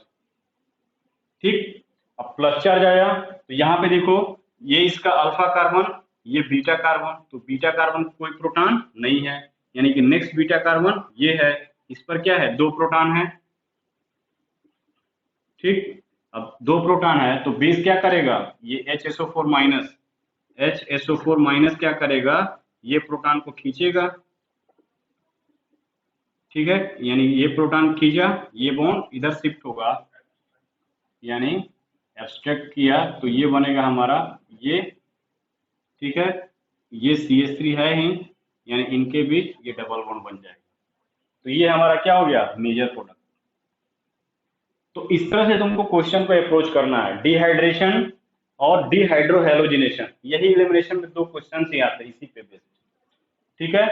ठीक, अब प्लस चार्ज आया तो यहाँ पे देखो, ये इसका अल्फा कार्बन, ये बीटा कार्बन, तो बीटा कार्बन कोई प्रोटॉन नहीं है, यानी कि नेक्स्ट बीटा कार्बन ये है, इस पर क्या है, 2 प्रोटॉन है। ठीक, अब 2 प्रोटॉन है तो बेस क्या करेगा, ये HSO4 माइनस, HSO4 माइनस क्या करेगा, ये प्रोटॉन को खींचेगा। ठीक है, यानी ये प्रोटॉन खींचा, ये बॉन्ड इधर शिफ्ट होगा, यानी एब्स्ट्रैक्ट किया, तो ये बनेगा हमारा ये। ठीक है, ये CH3 है ही, यानी इनके बीच ये डबल बॉन्ड बन जाएगा, तो ये हमारा क्या हो गया, मेजर प्रोडक्ट। तो इस तरह से तुमको क्वेश्चन को अप्रोच करना है, डिहाइड्रेशन और डिहाइड्रोहेलोजिनेशन, यही एलिमिनेशन में 2 क्वेश्चन ही आते हैं इसी पे बेस्ड। ठीक है,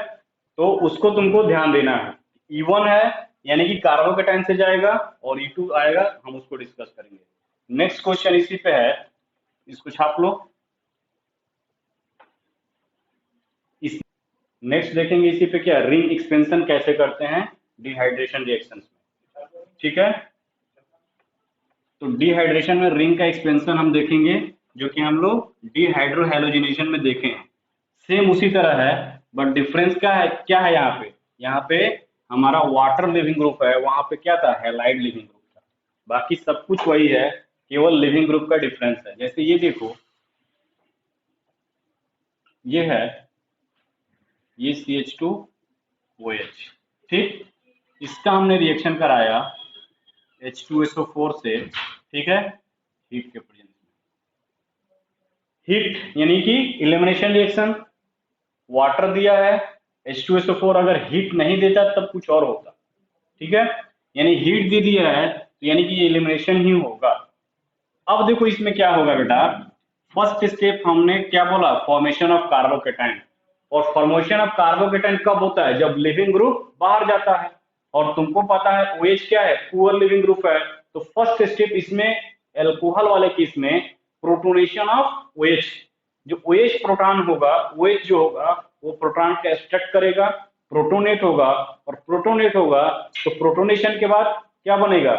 तो उसको तुमको ध्यान देना है। E1 है यानी कि कार्बोकेटाइन से जाएगा, और E2 आएगा, हम उसको डिस्कस करेंगे। नेक्स्ट क्वेश्चन इसी पे है, इसको छाप लो। इस नेक्स्ट देखेंगे इसी पे, क्या रिंग एक्सपेंशन कैसे करते हैं डिहाइड्रेशन रिएक्शन में। ठीक है, तो डिहाइड्रेशन में रिंग का एक्सपेंशन हम देखेंगे, जो कि हम लोग डिहाइड्रोहेलोजिनेशन में देखे हैं। सेम उसी तरह है, बट डिफरेंस क्या है यहाँ पे हमारा वाटर लिविंग ग्रुप है, वहां पे क्या था, हैलाइड लिविंग ग्रुप था। बाकी सब कुछ वही है, केवल लिविंग ग्रुप का डिफरेंस है। जैसे ये देखो, ये है, ये CH2OH। ठीक, इसका हमने रिएक्शन कराया H2SO4 से। ठीक है, हीट के प्रेजेंस में, हीट यानी कि इलिमिनेशन रिएक्शन, वाटर दिया है, H2SO4 अगर हीट नहीं देता तब कुछ और होता। ठीक है, यानी हीट दे दिया है तो यानी कि ये एलिमिनेशन ही होगा। अब देखो इसमें क्या होगा बेटा, फर्स्ट स्टेप हमने क्या बोला, फॉर्मेशन ऑफ कार्बोकेटाइन। और फॉर्मेशन ऑफ कार्बोकेटाइन कब होता है, जब लिविंग ग्रुप बाहर जाता है, और तुमको पता है OH क्या है, पुअर लिविंग ग्रुप है। तो फर्स्ट स्टेप इसमें एल्कोहल वाले केस में प्रोटोनेशन ऑफ OH, जो OH प्रोटॉन होगा, OH जो होगा वो प्रोटॉन का एक्सट्रैक्ट करेगा, प्रोटोनेट होगा, और प्रोटोनेट होगा तो प्रोटोनेशन के बाद क्या बनेगा,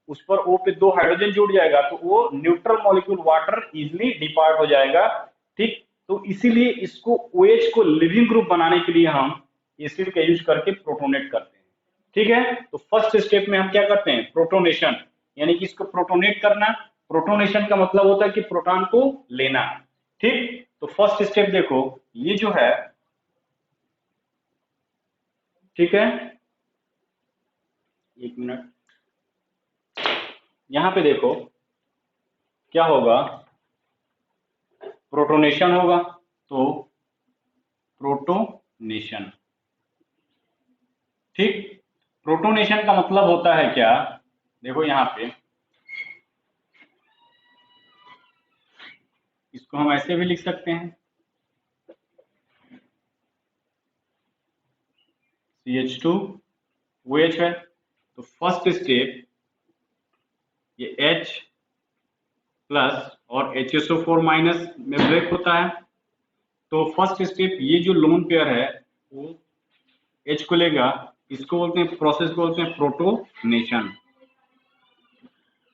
उस पर O पे 2 हाइड्रोजन जुड़ जाएगा, तो वो neutral molecule water easily depart हो जाएगा। ठीक, तो इसीलिए इसको OH को लिविंग ग्रुप बनाने के लिए हम एसिड का यूज करके प्रोटोनेट करते हैं। ठीक है, तो फर्स्ट स्टेप में हम क्या करते हैं, प्रोटोनेशन, यानी कि इसको प्रोटोनेट करना। प्रोटोनेशन का मतलब होता है कि प्रोटॉन को लेना। ठीक, तो फर्स्ट स्टेप देखो ये जो है, ठीक है, एक मिनट, यहां पे देखो क्या होगा, प्रोटोनेशन होगा, तो प्रोटोनेशन, ठीक, प्रोटोनेशन का मतलब होता है क्या, देखो यहां पे इसको हम ऐसे भी लिख सकते हैं, CH2 OH है, तो फर्स्ट स्टेप ये H प्लस और HSO4 माइनस में ब्रेक होता है। तो फर्स्ट स्टेप ये जो लोन पेयर है वो H को लेगा, इसको बोलते हैं, प्रोसेस को बोलते हैं प्रोटोनेशन,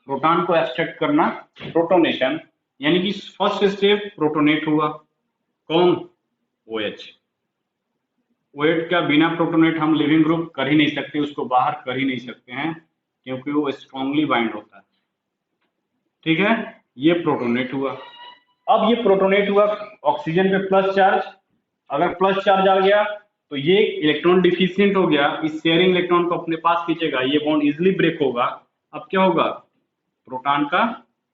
प्रोटॉन को एक्सट्रैक्ट करना, प्रोटोनेशन, यानी कि फर्स्ट स्टेप प्रोटोनेट हुआ, कौन, OH। OH का बिना प्रोटोनेट हम लिविंग ग्रुप कर ही नहीं सकते, उसको बाहर कर ही नहीं सकते हैं, क्योंकि वो स्ट्रांगली बाइंड होता है। ठीक है, ये प्रोटोनेट हुआ। अब ये प्रोटोनेट हुआ, ऑक्सीजन पे प्लस चार्ज, अगर प्लस चार्ज आ गया तो ये इलेक्ट्रॉन डिफिशियंट हो गया, इस शेयरिंग इलेक्ट्रॉन को अपने पास खींचेगा, ये बॉन्ड इजिली ब्रेक होगा। अब क्या होगा, प्रोटॉन का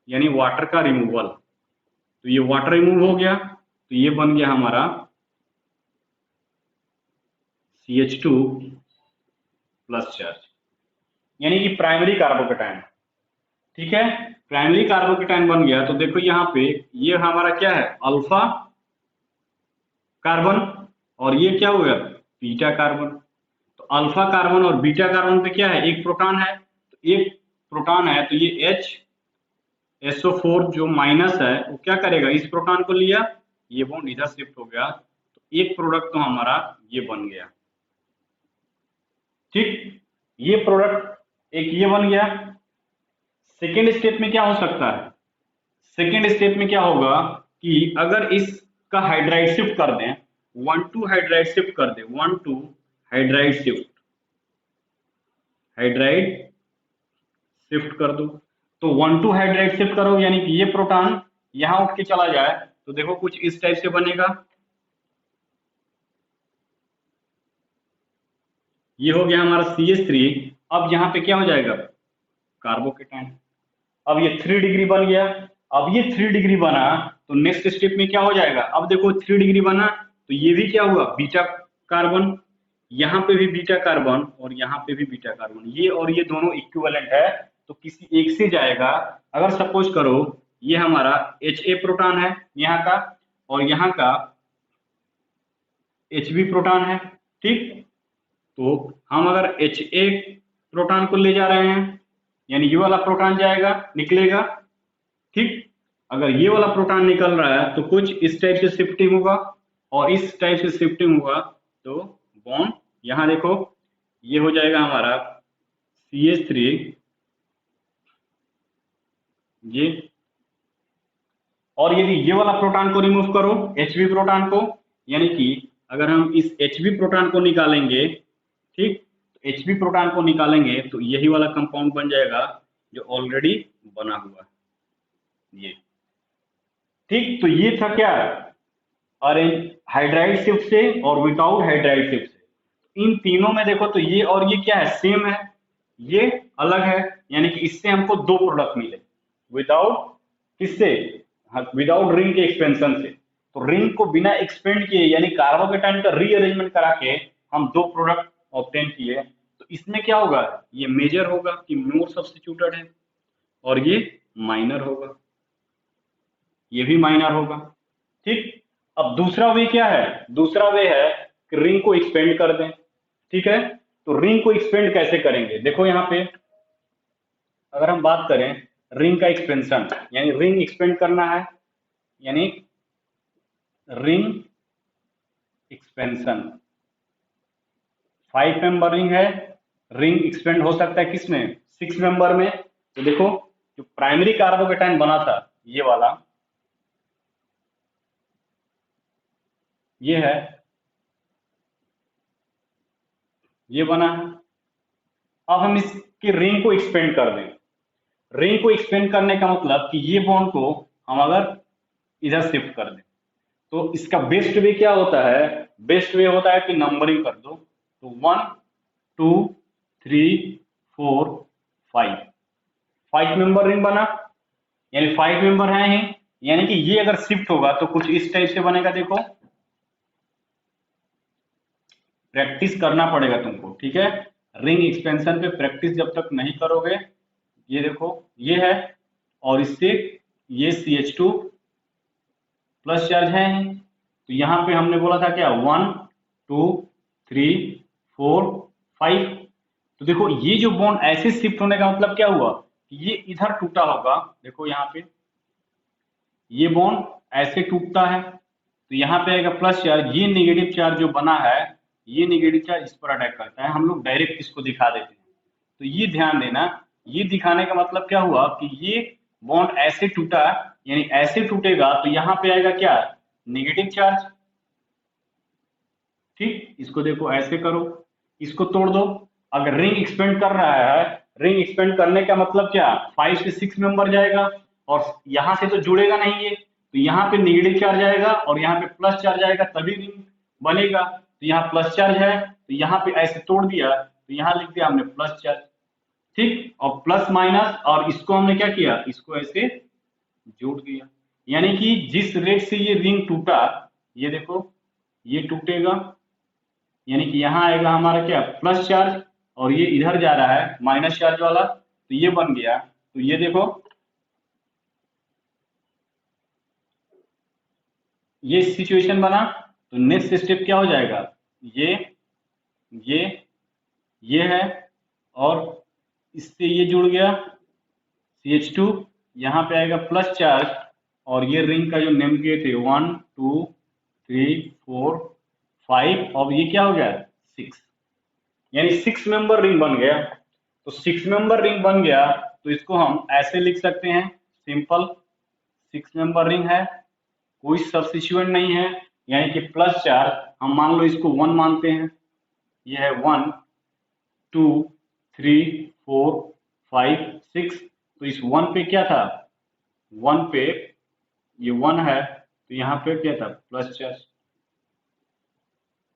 यानी वाटर का रिमूवल, तो ये वाटर रिमूव हो गया, तो ये बन गया हमारा CH2 प्लस चार्ज, यानी कि प्राइमरी कार्बोकेटाइन। ठीक है, प्राइमरी कार्बोकेटाइन बन गया, तो देखो यहाँ पे ये हमारा क्या है, अल्फा कार्बन, और ये क्या हो गया, बीटा कार्बन। तो अल्फा कार्बन और बीटा कार्बन पे क्या है, एक प्रोटॉन है, तो एक प्रोटॉन है, तो ये SO4 जो माइनस है वो क्या करेगा, इस प्रोटॉन को लिया, ये बॉन्ड इधर शिफ्ट हो गया, तो एक प्रोडक्ट तो हमारा ये बन गया। ठीक, ये प्रोडक्ट एक ये बन गया। सेकेंड स्टेप में क्या हो सकता है, सेकेंड स्टेप में क्या होगा कि अगर इसका हाइड्राइड शिफ्ट कर दें, 1 2 हाइड्राइड शिफ्ट कर दें, 1 2 हाइड्राइड शिफ्ट, हाइड्राइड शिफ्ट कर दो, तो 1 2 हाइड्राइड शिफ्ट करो, यानी कि ये प्रोटॉन यहां उठ के चला जाए, तो देखो कुछ इस टाइप से बनेगा, ये हो गया हमारा CH3। अब यहाँ पे क्या हो जाएगा, कार्बोकेटाइन। अब ये 3 डिग्री बन गया। अब ये 3 डिग्री बना तो नेक्स्ट स्टेप में क्या हो जाएगा, अब देखो 3 डिग्री बना तो ये भी क्या हुआ, बीटा कार्बन, यहाँ पे भी बीटा कार्बन और यहाँ पे भी बीटा कार्बन, ये और ये दोनों इक्विवेलेंट है, तो किसी एक से जाएगा। अगर सपोज करो ये हमारा Ha प्रोटॉन है यहाँ का, और यहाँ का Hb प्रोटॉन है। ठीक, तो हम अगर Ha प्रोटॉन को ले जा रहे हैं, यानी ये वाला प्रोटॉन जाएगा, निकलेगा। ठीक, अगर ये वाला प्रोटॉन निकल रहा है तो कुछ इस टाइप से शिफ्टिंग होगा, और इस टाइप से शिफ्टिंग होगा, तो बॉन्ड यहां देखो ये हो जाएगा हमारा CH3, ये, और यदि ये वाला प्रोटॉन को रिमूव करो, Hb प्रोटॉन को, यानी कि अगर हम इस Hb प्रोटॉन को निकालेंगे, ठीक, तो Hb प्रोटॉन को निकालेंगे तो यही वाला कंपाउंड बन जाएगा जो ऑलरेडी बना हुआ ये। ठीक, तो ये था क्या, अरेंज हाइड्राइड शिफ्ट से और विदाउट हाइड्राइड शिफ्ट से। इन तीनों में देखो तो ये और ये क्या है, सेम है, ये अलग है, यानी कि इससे हमको 2 प्रोडक्ट मिले, विदाउट, किससे, विदाउट रिंग के एक्सपेंशन से। तो रिंग को बिना एक्सपेंड किए यानी कार्बोकेटाइन का रीअरेंजमेंट करा के हम 2 प्रोडक्ट ऑब्टेन किए, तो इसमें क्या होगा, ये मेजर होगा कि मोर सब्स्टिट्यूटेड है, और ये माइनर होगा, ये भी माइनर होगा। ठीक, अब दूसरा वे क्या है, दूसरा वे है कि रिंग को एक्सपेंड कर दें। ठीक है, तो रिंग को एक्सपेंड कैसे करेंगे? देखो यहाँ पे अगर हम बात करें रिंग का एक्सपेंशन, यानी रिंग एक्सपेंड करना है, यानी रिंग एक्सपेंशन 5 मेंबर रिंग है, रिंग एक्सपेंड हो सकता है किसमें? 6 मेंबर में। तो देखो जो प्राइमरी कार्बोकेटाइन बना था ये वाला, ये है, ये बना है। अब हम इसके रिंग को एक्सपेंड कर दें। रिंग को एक्सपेंड करने का मतलब कि ये बॉन्ड को हम अगर इधर शिफ्ट कर दें, तो इसका बेस्ट वे क्या होता है? बेस्ट वे होता है कि नंबरिंग कर दो, तो 1 2 3 4 5, 5 मेंबर रिंग बना, यानी 5 मेंबर है ही, यानी कि ये अगर शिफ्ट होगा तो कुछ इस टाइप से बनेगा। देखो प्रैक्टिस करना पड़ेगा तुमको, ठीक है? रिंग एक्सपेंशन पे प्रैक्टिस जब तक नहीं करोगे, ये देखो ये है, और इससे ये CH2 प्लस चार्ज है, तो यहाँ पे हमने बोला था क्या? 1 2 3 4 5। तो देखो ये जो बॉन्ड ऐसे शिफ्ट होने का मतलब क्या हुआ? ये इधर टूटा होगा, देखो यहाँ पे ये बॉन्ड ऐसे टूटता है, तो यहाँ पे आएगा प्लस चार्ज, ये नेगेटिव चार्ज जो बना है, ये नेगेटिव चार्ज इस पर अटैक करता है। हम लोग डायरेक्ट इसको दिखा देते हैं, तो ये ध्यान देना, ये दिखाने का मतलब क्या हुआ कि ये बॉन्ड ऐसे टूटा, यानी ऐसे टूटेगा तो यहाँ पे आएगा क्या? Negative charge. ठीक, इसको देखो ऐसे करो, इसको तोड़ दो। अगर रिंग एक्सपेंड कर रहा है, रिंग एक्सपेंड करने का मतलब क्या? 5 से 6 मेंबर जाएगा, और यहाँ से तो जुड़ेगा नहीं ये, तो यहाँ पे नेगेटिव चार्ज आएगा और यहाँ पे प्लस चार्ज आएगा, तभी रिंग बनेगा। तो यहाँ प्लस चार्ज है, तो यहाँ पे ऐसे तोड़ दिया, तो यहाँ लिख दिया हमने प्लस चार्ज। ठीक, और प्लस माइनस, और इसको हमने क्या किया? इसको ऐसे जोड़ दिया, यानी कि जिस रेट से ये रिंग टूटा, ये देखो ये टूटेगा, यानी कि यहाँ आएगा हमारा क्या? प्लस चार्ज, और ये इधर जा रहा है माइनस चार्ज वाला, तो ये बन गया। तो ये देखो ये सिचुएशन बना, तो नेक्स्ट स्टेप क्या हो जाएगा? ये ये ये है, और इससे ये जुड़ गया CH2, यहाँ पे आएगा प्लस चार्ज, और ये रिंग का जो नेम किए थे 1 2 3 4 5, अब ये क्या हो गया? 6, यानी 6 मेंबर रिंग बन गया। तो 6 मेंबर रिंग बन गया, तो इसको हम ऐसे लिख सकते हैं, सिंपल 6 मेंबर रिंग है, कोई सब्स्टिट्यूएंट नहीं है, यानी कि प्लस चार्ज हम मान लो इसको 1 मानते हैं, ये है 1 2 3 4 5 6, तो इस 1 पे क्या था? 1 पे ये 1 है, तो यहाँ पे क्या था? Plus charge.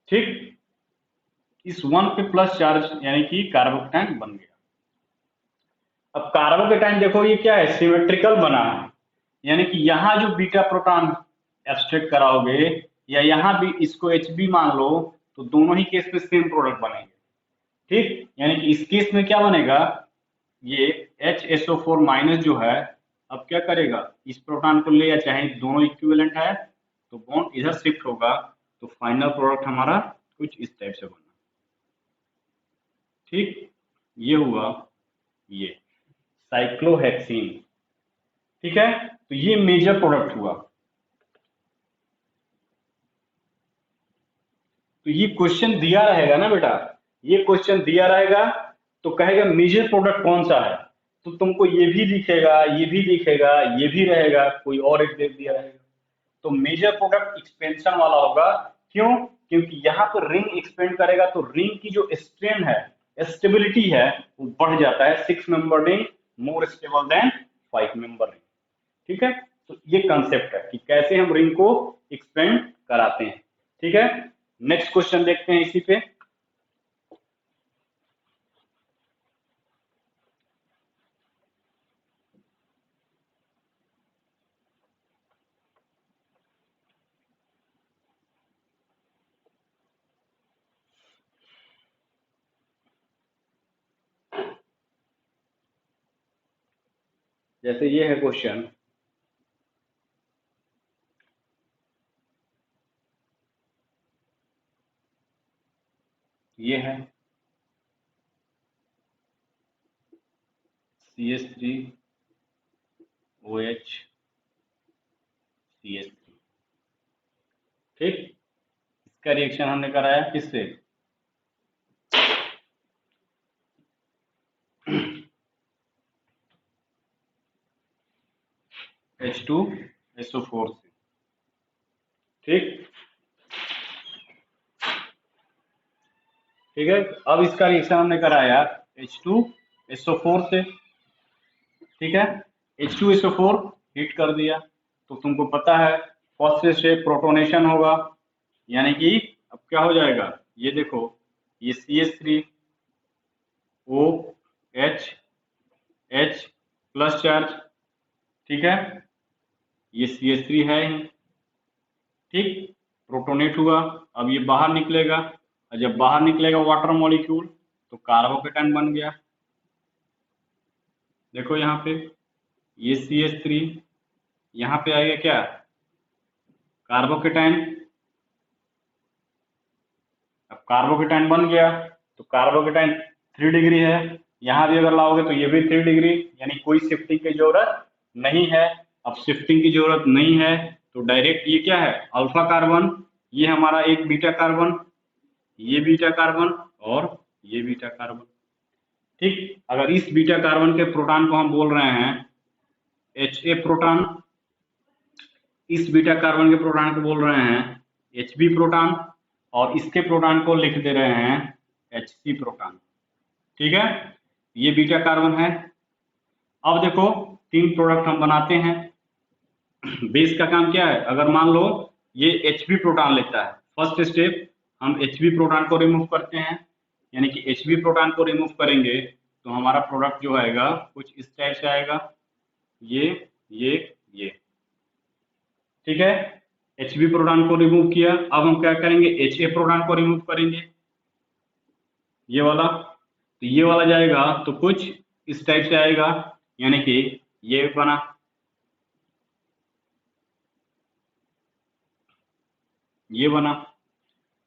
ठीक, इस 1 पे प्लस चार्ज, यानी कि कार्बोकेटाइन बन गया। अब कार्बोकेटाइन देखो ये क्या है? सिमेट्रिकल बना है, यानी कि यहाँ जो बीटा प्रोटॉन एब्स्ट्रैक्ट कराओगे, या यहाँ भी इसको HB मान लो, तो दोनों ही केस में सेम प्रोडक्ट बनेंगे। ठीक, यानी कि इस केस में क्या बनेगा? ये HSO4 माइनस जो है, अब क्या करेगा? इस प्रोटॉन को ले, या चाहे दोनों इक्विवेलेंट है, तो बॉन्ड इधर शिफ्ट होगा, तो फाइनल प्रोडक्ट हमारा कुछ इस टाइप से बना। ठीक, ये हुआ ये साइक्लोहेक्सीन। ठीक है, तो ये मेजर प्रोडक्ट हुआ। तो ये क्वेश्चन दिया रहेगा ना बेटा, ये क्वेश्चन दिया रहेगा, तो कहेगा मेजर प्रोडक्ट कौन सा है, तो तुमको ये भी दिखेगा, ये भी दिखेगा, ये भी रहेगा, कोई और एक दे दिया रहेगा, तो मेजर प्रोडक्ट एक्सपेंशन वाला होगा। क्यों? क्योंकि यहाँ पर रिंग एक्सपेंड करेगा, तो रिंग की जो स्ट्रेन है, स्टेबिलिटी है, वो बढ़ जाता है। 6 member ring more stable then 5 member ring. ठीक है, तो ये कंसेप्ट है कि कैसे हम रिंग को एक्सपेंड कराते हैं। ठीक है, नेक्स्ट क्वेश्चन देखते हैं इसी पे। जैसे ये है क्वेश्चन, ये है CH3 OH CH3। ठीक, इसका रिएक्शन हमने कराया किससे? H2SO4 से। ठीक, ठीक है। अब इसका रिएक्शन हमने कराया H2SO4 से। ठीक है, H2SO4 हीट कर दिया तो तुमको पता है फर्स्ट से प्रोटोनेशन होगा, यानी कि अब क्या हो जाएगा, ये देखो, ये CH3 OH H plus charge, ठीक है, ये CH3 है ही, ठीक, प्रोटोनेट हुआ। अब ये बाहर निकलेगा, और जब बाहर निकलेगा वाटर मॉलिक्यूल तो कार्बोकेटाइन बन गया। देखो यहाँ पे ये CH3, यहाँ पे आएगा क्या, कार्बोकेटाइन। अब कार्बोकेटाइन बन गया तो कार्बोकेटाइन 3 डिग्री है, यहाँ भी अगर लाओगे तो ये भी 3 डिग्री, यानी कोई शिफ्टिंग की जरूरत नहीं है। अब शिफ्टिंग की जरूरत नहीं है तो डायरेक्ट ये क्या है, अल्फा कार्बन, ये हमारा एक बीटा कार्बन, ये बीटा कार्बन और ये बीटा कार्बन। ठीक, अगर इस बीटा कार्बन के प्रोटॉन को हम बोल रहे हैं Ha प्रोटॉन, इस बीटा कार्बन के प्रोटॉन को बोल रहे हैं Hb प्रोटॉन, और इसके प्रोटॉन को लिख दे रहे हैं Hc प्रोटॉन। ठीक है, ये बीटा कार्बन है। अब देखो 3 प्रोडक्ट हम बनाते हैं। बेस का काम क्या है, अगर मान लो ये Hb प्रोटॉन लेता है, फर्स्ट स्टेप हम Hb प्रोटॉन को रिमूव करते हैं, यानी कि Hb प्रोटॉन को रिमूव करेंगे तो हमारा प्रोडक्ट जो आएगा कुछ इस टाइप से आएगा, ये। ठीक है, Hb प्रोटॉन को रिमूव किया। अब हम क्या करेंगे, Ha प्रोटॉन को रिमूव करेंगे, ये वाला, तो ये वाला जाएगा तो कुछ इस टाइप से आएगा, यानी कि ये बना। ये बना।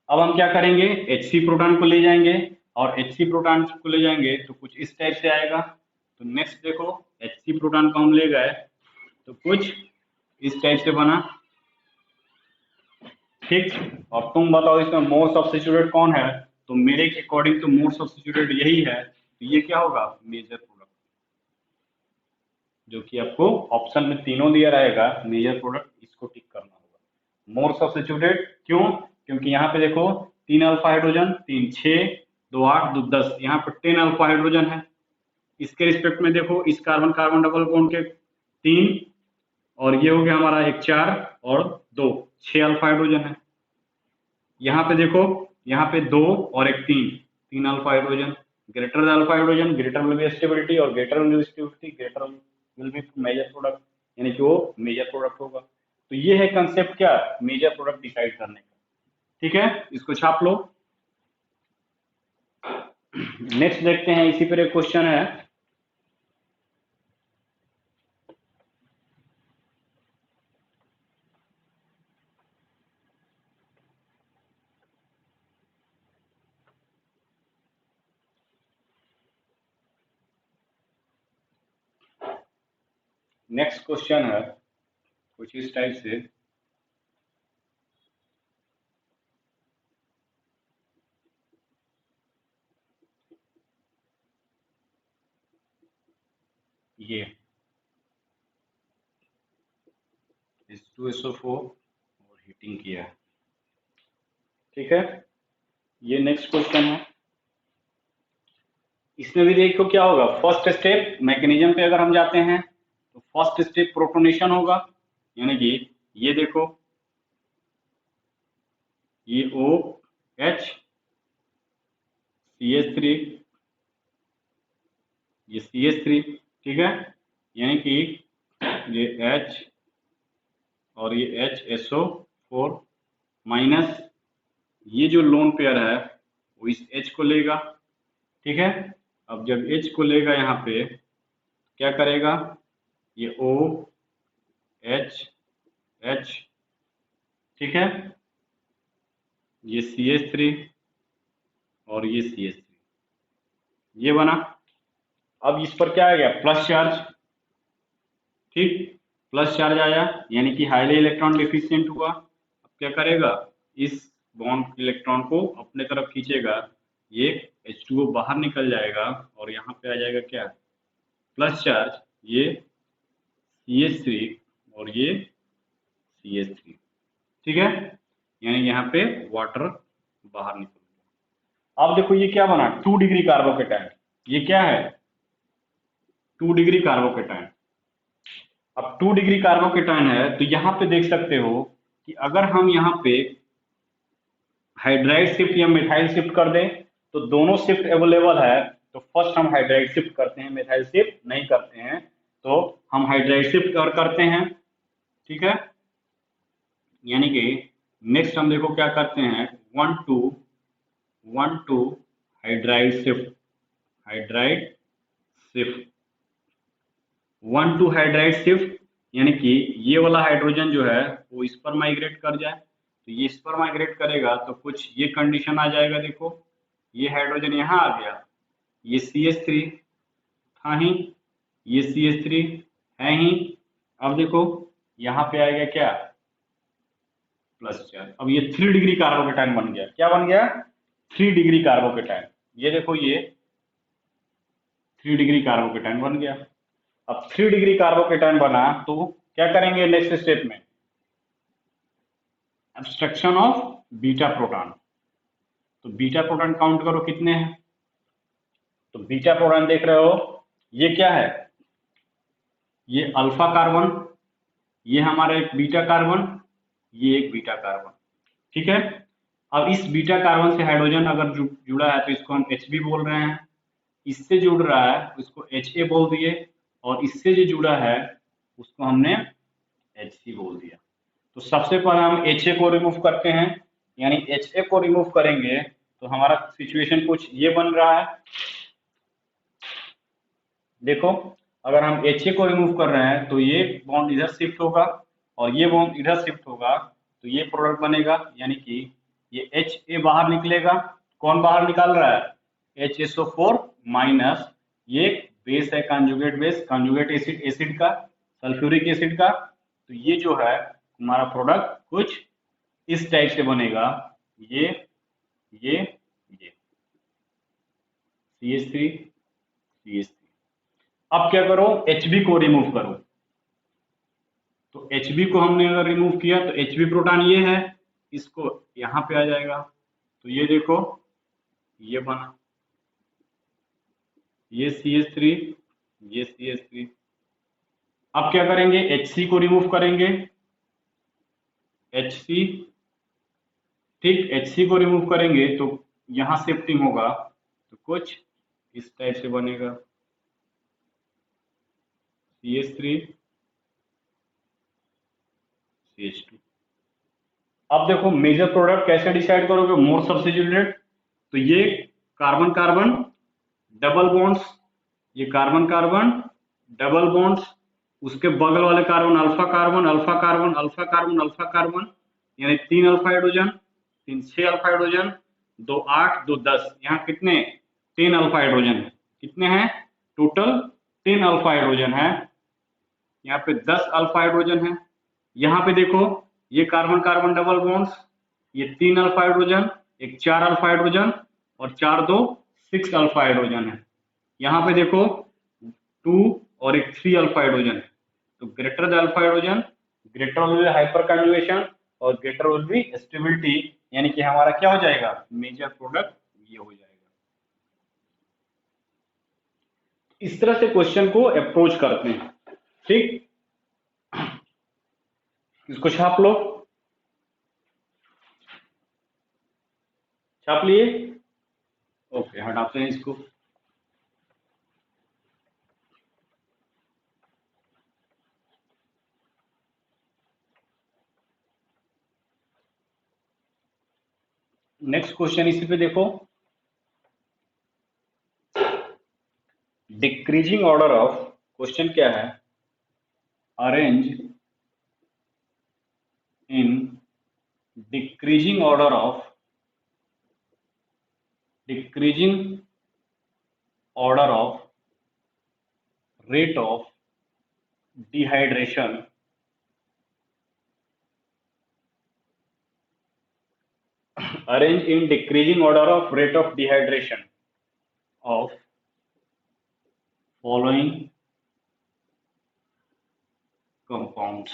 अब हम क्या करेंगे, Hc प्रोटॉन को ले जाएंगे, और Hc प्रोटॉन को ले जाएंगे तो कुछ इस टाइप से आएगा। तो नेक्स्ट देखो, Hc प्रोटॉन को हम ले गए तो कुछ इस टाइप से बना। ठीक, और तुम बताओ इसमें मोर सब्स्टिट्यूटेड कौन है, तो मेरे के अकॉर्डिंग तो मोर सब्स्टिट्यूटेड यही है, तो ये क्या होगा, मेजर प्रोडक्ट, जो कि आपको ऑप्शन में तीनों दिया रहेगा मेजर प्रोडक्ट, इसको टिक करना होगा। मोर सब्स्टिट्यूटेड क्यों, क्योंकि यहाँ पे देखो 3 अल्फा हाइड्रोजन, 3 6 2 8 2 10, यहाँ पे 10 अल्फा हाइड्रोजन है। इसके रिस्पेक्ट में देखो, इस कार्बन कार्बन डबल बॉन्ड के 3, और ये हो गया हमारा एक 4 और 2, 6 अल्फा हाइड्रोजन है। यहाँ पे देखो, यहाँ पे 2 और एक 3 alpha hydrogen. Greater alpha hydrogen greater will be stability, और greater will be stability greater will be major product, यानी कि वो मेजर प्रोडक्ट होगा। तो ये है कंसेप्ट क्या, मेजर प्रोडक्ट डिसाइड करने का। ठीक है, इसको छाप लो। नेक्स्ट देखते हैं, इसी पर एक क्वेश्चन है। नेक्स्ट क्वेश्चन है कुछ इस टाइप से, ये H2SO4 और हीटिंग किया है। ठीक है, ये नेक्स्ट क्वेश्चन है। इसमें भी देखो क्या होगा, फर्स्ट स्टेप मैकेनिज्म पे अगर हम जाते हैं तो फर्स्ट स्टेप प्रोटोनेशन होगा, यानी कि ये देखो, ये OH CH3, ये CH3, ठीक है, यानी कि ये H और ये HSO4 माइनस ये जो लोन पेयर है वो इस H को लेगा। ठीक है, अब जब H को लेगा यहाँ पे क्या करेगा, ये OH H, ठीक है, ये CH3 और ये CH3, ये बना। अब इस पर क्या आ गया, प्लस चार्ज, ठीक, प्लस चार्ज आया, यानी कि हाईली इलेक्ट्रॉन डिफिशियंट हुआ। अब क्या करेगा, इस बॉन्ड इलेक्ट्रॉन को अपने तरफ खींचेगा, ये H2O बाहर निकल जाएगा और यहाँ पे आ जाएगा क्या, प्लस चार्ज, ये CH3 और ये CH3, ठीक है, यानी यहाँ पे वाटर बाहर निकल गया। अब देखो ये क्या बना, 2 डिग्री कार्बोकेटाइन, ये क्या है, 2 डिग्री कार्बोकेटाइन। अब 2 डिग्री कार्बोकेटाइन है तो यहाँ पे देख सकते हो कि अगर हम यहाँ पे हाइड्राइड शिफ्ट या मिथाइल शिफ्ट कर दें तो दोनों शिफ्ट अवेलेबल है, तो फर्स्ट हम हाइड्राइड शिफ्ट करते हैं, मिथाइल शिफ्ट नहीं करते हैं, तो हम हाइड्राइड शिफ्ट करते हैं, ठीक है, यानी कि नेक्स्ट हम देखो क्या करते हैं, 1 2 hydride shift, hydride shift, 1 2 hydride shift, यानी कि ये वाला हाइड्रोजन जो है वो इस पर माइग्रेट कर जाए, तो ये इस पर माइग्रेट करेगा तो कुछ ये कंडीशन आ जाएगा, देखो ये हाइड्रोजन यहाँ आ गया, ये CH3 था ही, ये CH3 है ही, अब देखो यहाँ पे आएगा क्या, प्लस चार्ज। अब ये 3 डिग्री कार्बोकेटाइन बन गया, क्या बन गया, 3 डिग्री कार्बोकेटाइन, ये देखो ये 3 डिग्री कार्बोकेटाइन बन गया। अब 3 डिग्री कार्बोकेटाइन बना तो क्या करेंगे नेक्स्ट स्टेप में, एब्स्ट्रक्शन ऑफ बीटा प्रोटॉन, तो बीटा प्रोटॉन काउंट करो कितने हैं, तो बीटा प्रोटॉन देख रहे हो, ये क्या है, ये अल्फा कार्बन, ये हमारा एक बीटा कार्बन, ये एक बीटा कार्बन, ठीक है। अब इस बीटा कार्बन से हाइड्रोजन अगर जुड़ा है तो इसको हम Hb बोल रहे हैं, इससे जुड़ रहा है उसको Ha बोल दिए, और इससे जो जुड़ा है उसको हमने Hc बोल दिया। तो सबसे पहले हम Ha को रिमूव करते हैं, यानी Ha को रिमूव करेंगे तो हमारा सिचुएशन कुछ ये बन रहा है, देखो अगर हम Ha को रिमूव कर रहे हैं तो ये बॉन्ड इधर शिफ्ट होगा और ये बॉन्ड इधर शिफ्ट होगा, तो ये प्रोडक्ट बनेगा, यानी कि ये Ha बाहर निकलेगा, कौन बाहर निकाल रहा है, HSO4 माइनस, ये बेस है conjugate base, conjugate acid, acid का, सल्फ्यूरिक एसिड का, तो ये जो है हमारा प्रोडक्ट कुछ इस टाइप से बनेगा, ये ये CH3 CH3। अब क्या करो, Hb को रिमूव करो, तो Hb को हमने अगर रिमूव किया तो Hb प्रोटॉन ये है, इसको यहाँ पे आ जाएगा, तो ये देखो ये बना, ये CH3, ये CH3। अब क्या करेंगे, Hc को रिमूव करेंगे, Hc, ठीक, Hc को रिमूव करेंगे तो यहाँ शिफ्टिंग होगा, तो कुछ इस टाइप से बनेगा, CH3 CH2। अब देखो मेजर प्रोडक्ट कैसे डिसाइड करोगे, मोर सब्स्टिट्यूटेड, तो ये कार्बन कार्बन डबल बॉन्ड्स, ये कार्बन कार्बन डबल बॉन्ड्स, उसके बगल वाले carbon alpha carbon alpha carbon alpha carbon alpha carbon, यानी 3 अल्फा हाइड्रोजन, 3 6 अल्फा हाइड्रोजन, 2 8 2 10, यहाँ कितने 10 अल्फा हाइड्रोजन है, कितने हैं टोटल 10 अल्फा हाइड्रोजन है, यहाँ पे 10 अल्फा हाइड्रोजन है, यहाँ पे देखो ये कार्बन कार्बन डबल बॉन्ड्स, ये 3 अल्फा हाइड्रोजन, एक 4 अल्फा हाइड्रोजन और 4 2 6 अल्फा हाइड्रोजन है, यहाँ पे देखो 2 और एक 3 अल्फा हाइड्रोजन है, तो greater the alpha hydrogen greater will B hyper conjugation और ग्रेटर विल बी स्टेबिलिटी, यानी कि हमारा क्या हो जाएगा, मेजर प्रोडक्ट ये हो जाएगा। इस तरह से क्वेश्चन को अप्रोच करते हैं, ठीक, इसको छाप लो, छाप लिए, ओके हटाते हैं इसको। नेक्स्ट क्वेश्चन इसी पे देखो, डिक्रीजिंग ऑर्डर ऑफ, क्वेश्चन क्या है, arrange in decreasing order of, decreasing order of rate of dehydration arrange in decreasing order of rate of dehydration of following compounds.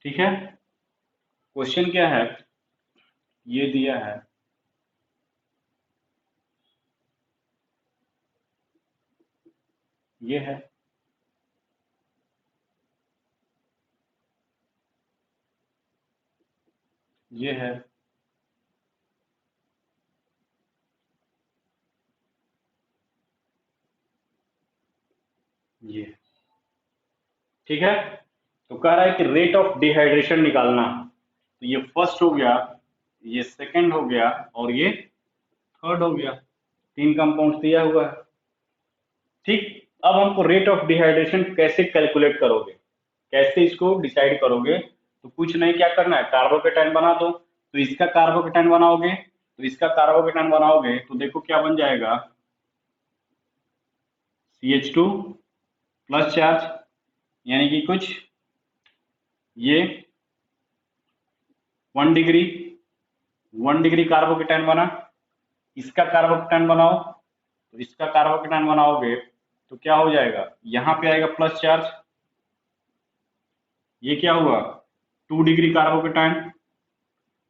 ठीक है, क्वेश्चन क्या है, ये दिया है ये है ये है ये, ठीक है। तो कह रहा है कि रेट ऑफ डिहाइड्रेशन निकालना, तो ये फर्स्ट हो गया, ये सेकंड हो गया और ये थर्ड हो गया, तीन कंपाउंड दिया हुआ है। ठीक, अब हमको रेट ऑफ डिहाइड्रेशन कैसे कैलकुलेट करोगे, कैसे इसको डिसाइड करोगे, तो कुछ नहीं, क्या करना है, कार्बोकेटाइन बना दो। तो इसका कार्बोकेटाइन बनाओगे, तो इसका कार्बोकेटाइन बनाओगे तो देखो क्या बन जाएगा, CH2 प्लस चार्ज, यानी कि कुछ ये 1 डिग्री कार्बोकेटाइन बना। इसका कार्बोकेटाइन बनाओ, तो इसका कार्बोकेटाइन बनाओगे तो क्या हो जाएगा, यहाँ पे आएगा प्लस चार्ज, ये क्या हुआ 2 डिग्री कार्बोकेटाइन,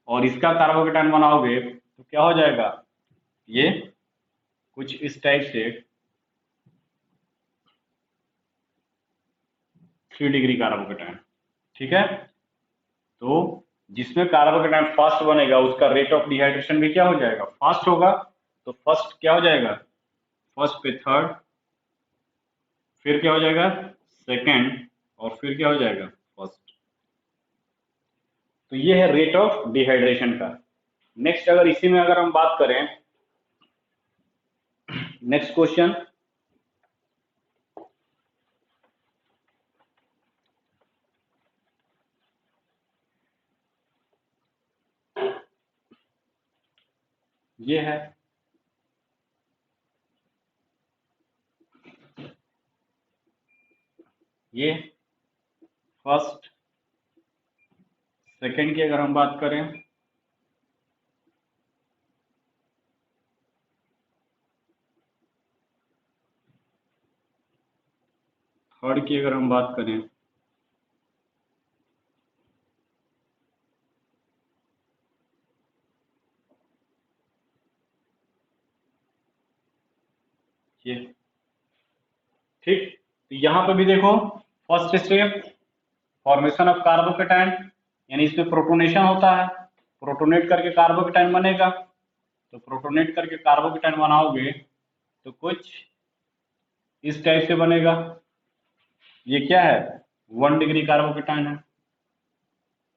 और इसका कार्बोकेटाइन बनाओगे तो क्या हो जाएगा, ये कुछ इस टाइप से 3 डिग्री कार्बोकेटाइन। ठीक है, तो जिसमें कार्बोकेटाइन फास्ट बनेगा उसका रेट ऑफ डिहाइड्रेशन भी क्या हो जाएगा, फास्ट होगा। तो फर्स्ट क्या हो जाएगा, फर्स्ट पे थर्ड, फिर क्या हो जाएगा सेकंड, और फिर क्या हो जाएगा फर्स्ट। तो ये है रेट ऑफ डिहाइड्रेशन का। नेक्स्ट अगर इसी में अगर हम बात करें, नेक्स्ट क्वेश्चन, ये है ये फर्स्ट, सेकंड की अगर हम बात करें, थर्ड की अगर हम बात करें, ये ठीक। तो यहाँ पे भी देखो, first step formation of carbocation, यानी इसमें प्रोटोनेशन होता है, प्रोटोनेट करके कार्बोकेटाइन बनेगा। तो प्रोटोनेट करके कार्बोकेटाइन बनाओगे तो कुछ इस टाइप से बनेगा, ये क्या है 1 डिग्री कार्बोकेटाइन है।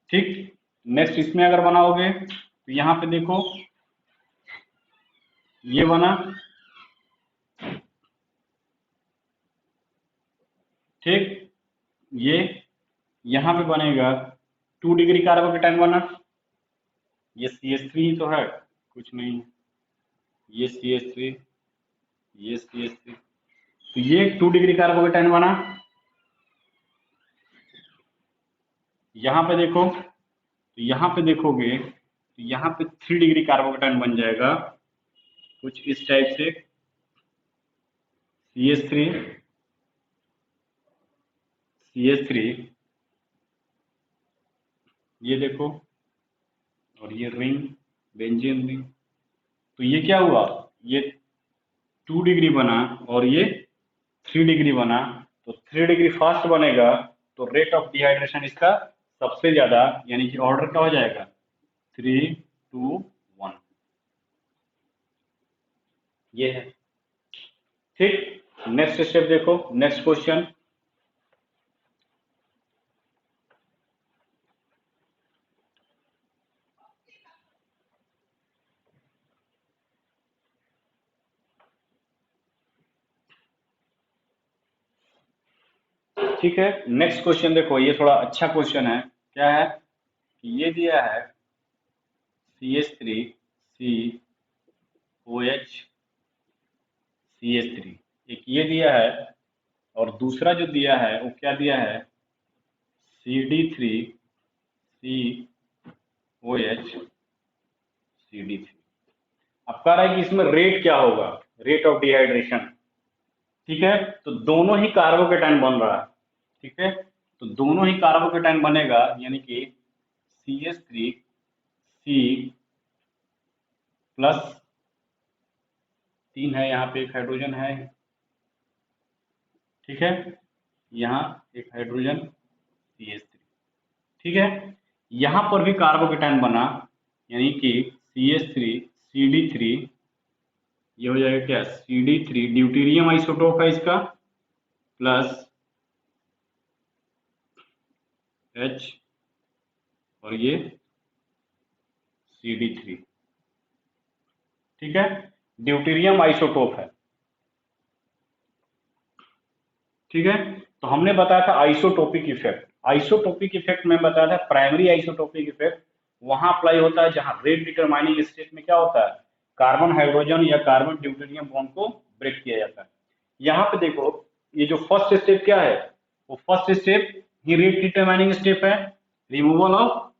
ठीक, नेक्स्ट इसमें अगर बनाओगे तो यहाँ पे देखो ये बना, ठीक, ये यहाँ पे बनेगा 2 डिग्री कार्बोकेटाइन बना, ये CH3 ही तो है, कुछ नहीं, ये CH3, ये CH3, तो ये 2 डिग्री कार्बोकेटाइन बना। यहाँ पे देखो, तो यहाँ पे देखोगे तो यहाँ पे 3 डिग्री कार्बोकेटाइन बन जाएगा कुछ इस टाइप से, CH3 CH3, ये देखो, और ये रिंग, बेंजीन रिंग। तो ये क्या हुआ, ये 2 डिग्री बना और ये 3 डिग्री बना, तो 3 डिग्री फास्ट बनेगा, तो रेट ऑफ डिहाइड्रेशन इसका सबसे ज्यादा, यानी कि ऑर्डर क्या हो जाएगा 3, 2, 1, ये है। ठीक, नेक्स्ट स्टेप देखो, नेक्स्ट क्वेश्चन, ठीक है। नेक्स्ट क्वेश्चन देखो, ये थोड़ा अच्छा क्वेश्चन है, क्या है कि ये दिया है CH3 COH CH3, एक ये दिया है और दूसरा जो दिया है वो क्या दिया है, CD3COH अब कह रहा है कि इसमें रेट क्या होगा, रेट ऑफ डिहाइड्रेशन। ठीक है, तो दोनों ही कार्बोकेटाइन बन रहा है। ठीक है, तो दोनों ही कार्बोकेटाइन बनेगा, यानी कि CH3C प्लस 3 है, यहाँ पे एक हाइड्रोजन है। ठीक है, यहाँ एक हाइड्रोजन CH3। ठीक है, यहाँ पर भी कार्बोकेटाइन बना, यानी कि CH3CD3, ये हो जाएगा क्या, CD3 ड्यूटेरियम आइसोटोप है इसका, प्लस H और ये CD3। ठीक है, ड्यूटेरियम आइसोटोप है। ठीक है, तो हमने बताया था आइसोटोपिक इफेक्ट। आइसोटोपिक इफेक्ट में बताया था प्राइमरी आइसोटोपिक इफेक्ट वहां अप्लाई होता है जहां रेट डिटरमाइनिंग स्टेट में क्या होता है, कार्बन हाइड्रोजन या कार्बन ड्यूटेरियम बॉन्ड को ब्रेक किया जाता है। यहाँ पे देखो, ये जो फर्स्ट स्टेप क्या है, वो फर्स्ट स्टेप ही रेट डिटरमाइनिंग स्टेप है, रिमूवल ऑफ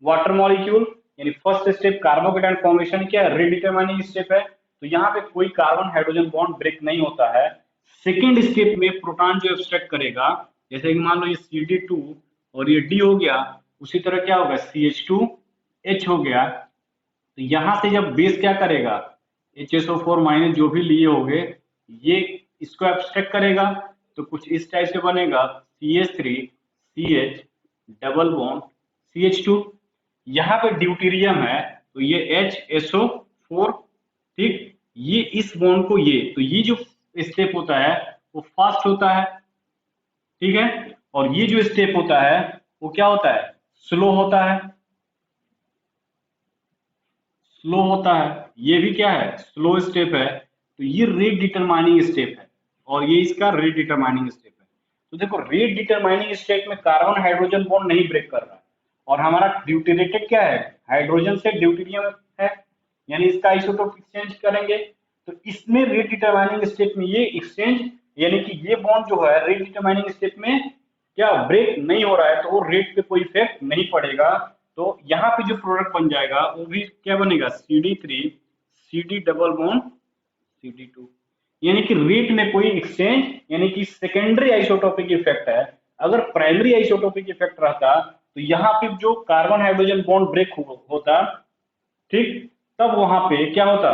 वाटर मॉलिक्यूल, यानी फर्स्ट स्टेप कार्बोकेटाइन फॉर्मेशन क्या है, रेट डिटरमाइनिंग स्टेप है। तो यहाँ पे कोई कार्बन हाइड्रोजन बॉन्ड ब्रेक नहीं होता है। सेकेंड स्टेप में प्रोटॉन जो एक्सट्रैक्ट करेगा, जैसे कि मान लो ये CD2 और ये D हो गया, उसी तरह क्या होगा, CH2H हो गया। तो यहां से जब बेस क्या करेगा, HSO4 माइनस जो भी लिए होंगे, ये इसको एब्स्ट्रैक्ट करेगा, तो कुछ इस टाइप से बनेगा CH3CH डबल बॉन्ड CH2। यहाँ पे ड्यूटेरियम है, तो ये HSO4। ठीक, ये इस बॉन्ड को ये, तो ये जो स्टेप होता है वो फास्ट होता है। ठीक है, और ये जो स्टेप होता है वो क्या होता है, स्लो होता है। स्लो होता है, ये भी क्या है, स्लो स्टेप है। तो ये रेट डिटरमाइनिंग स्टेप है और ये इसका रेट डिटरमाइनिंग स्टेप है। तो देखो, रेट डिटरमाइनिंग स्टेप में कार्बन हाइड्रोजन बॉन्ड नहीं ब्रेक कर रहा है और हमारा ड्यूटेरेटेड क्या है, हाइड्रोजन से ड्यूटेरियम है, यानी इसका आइसोटोप एक्सचेंज करेंगे। तो इसमें रेट डिटरमाइनिंग स्टेप में ये एक्सचेंज, यानी कि ये बॉन्ड जो है रेट डिटरमाइनिंग स्टेप में क्या ब्रेक नहीं हो रहा है, तो वो रेट पे कोई इफेक्ट नहीं पड़ेगा। तो यहाँ पे जो प्रोडक्ट बन जाएगा वो भी क्या बनेगा, CD3 CD double bond CD2, यानी कि रेट में कोई एक्सचेंज, यानी कि सेकेंडरी आइसोटोपिक इफेक्ट है। अगर प्राइमरी आइसोटोपिक इफेक्ट रहता तो यहाँ पे जो कार्बन हाइड्रोजन बॉन्ड ब्रेक होता, ठीक, तब वहां पे क्या होता,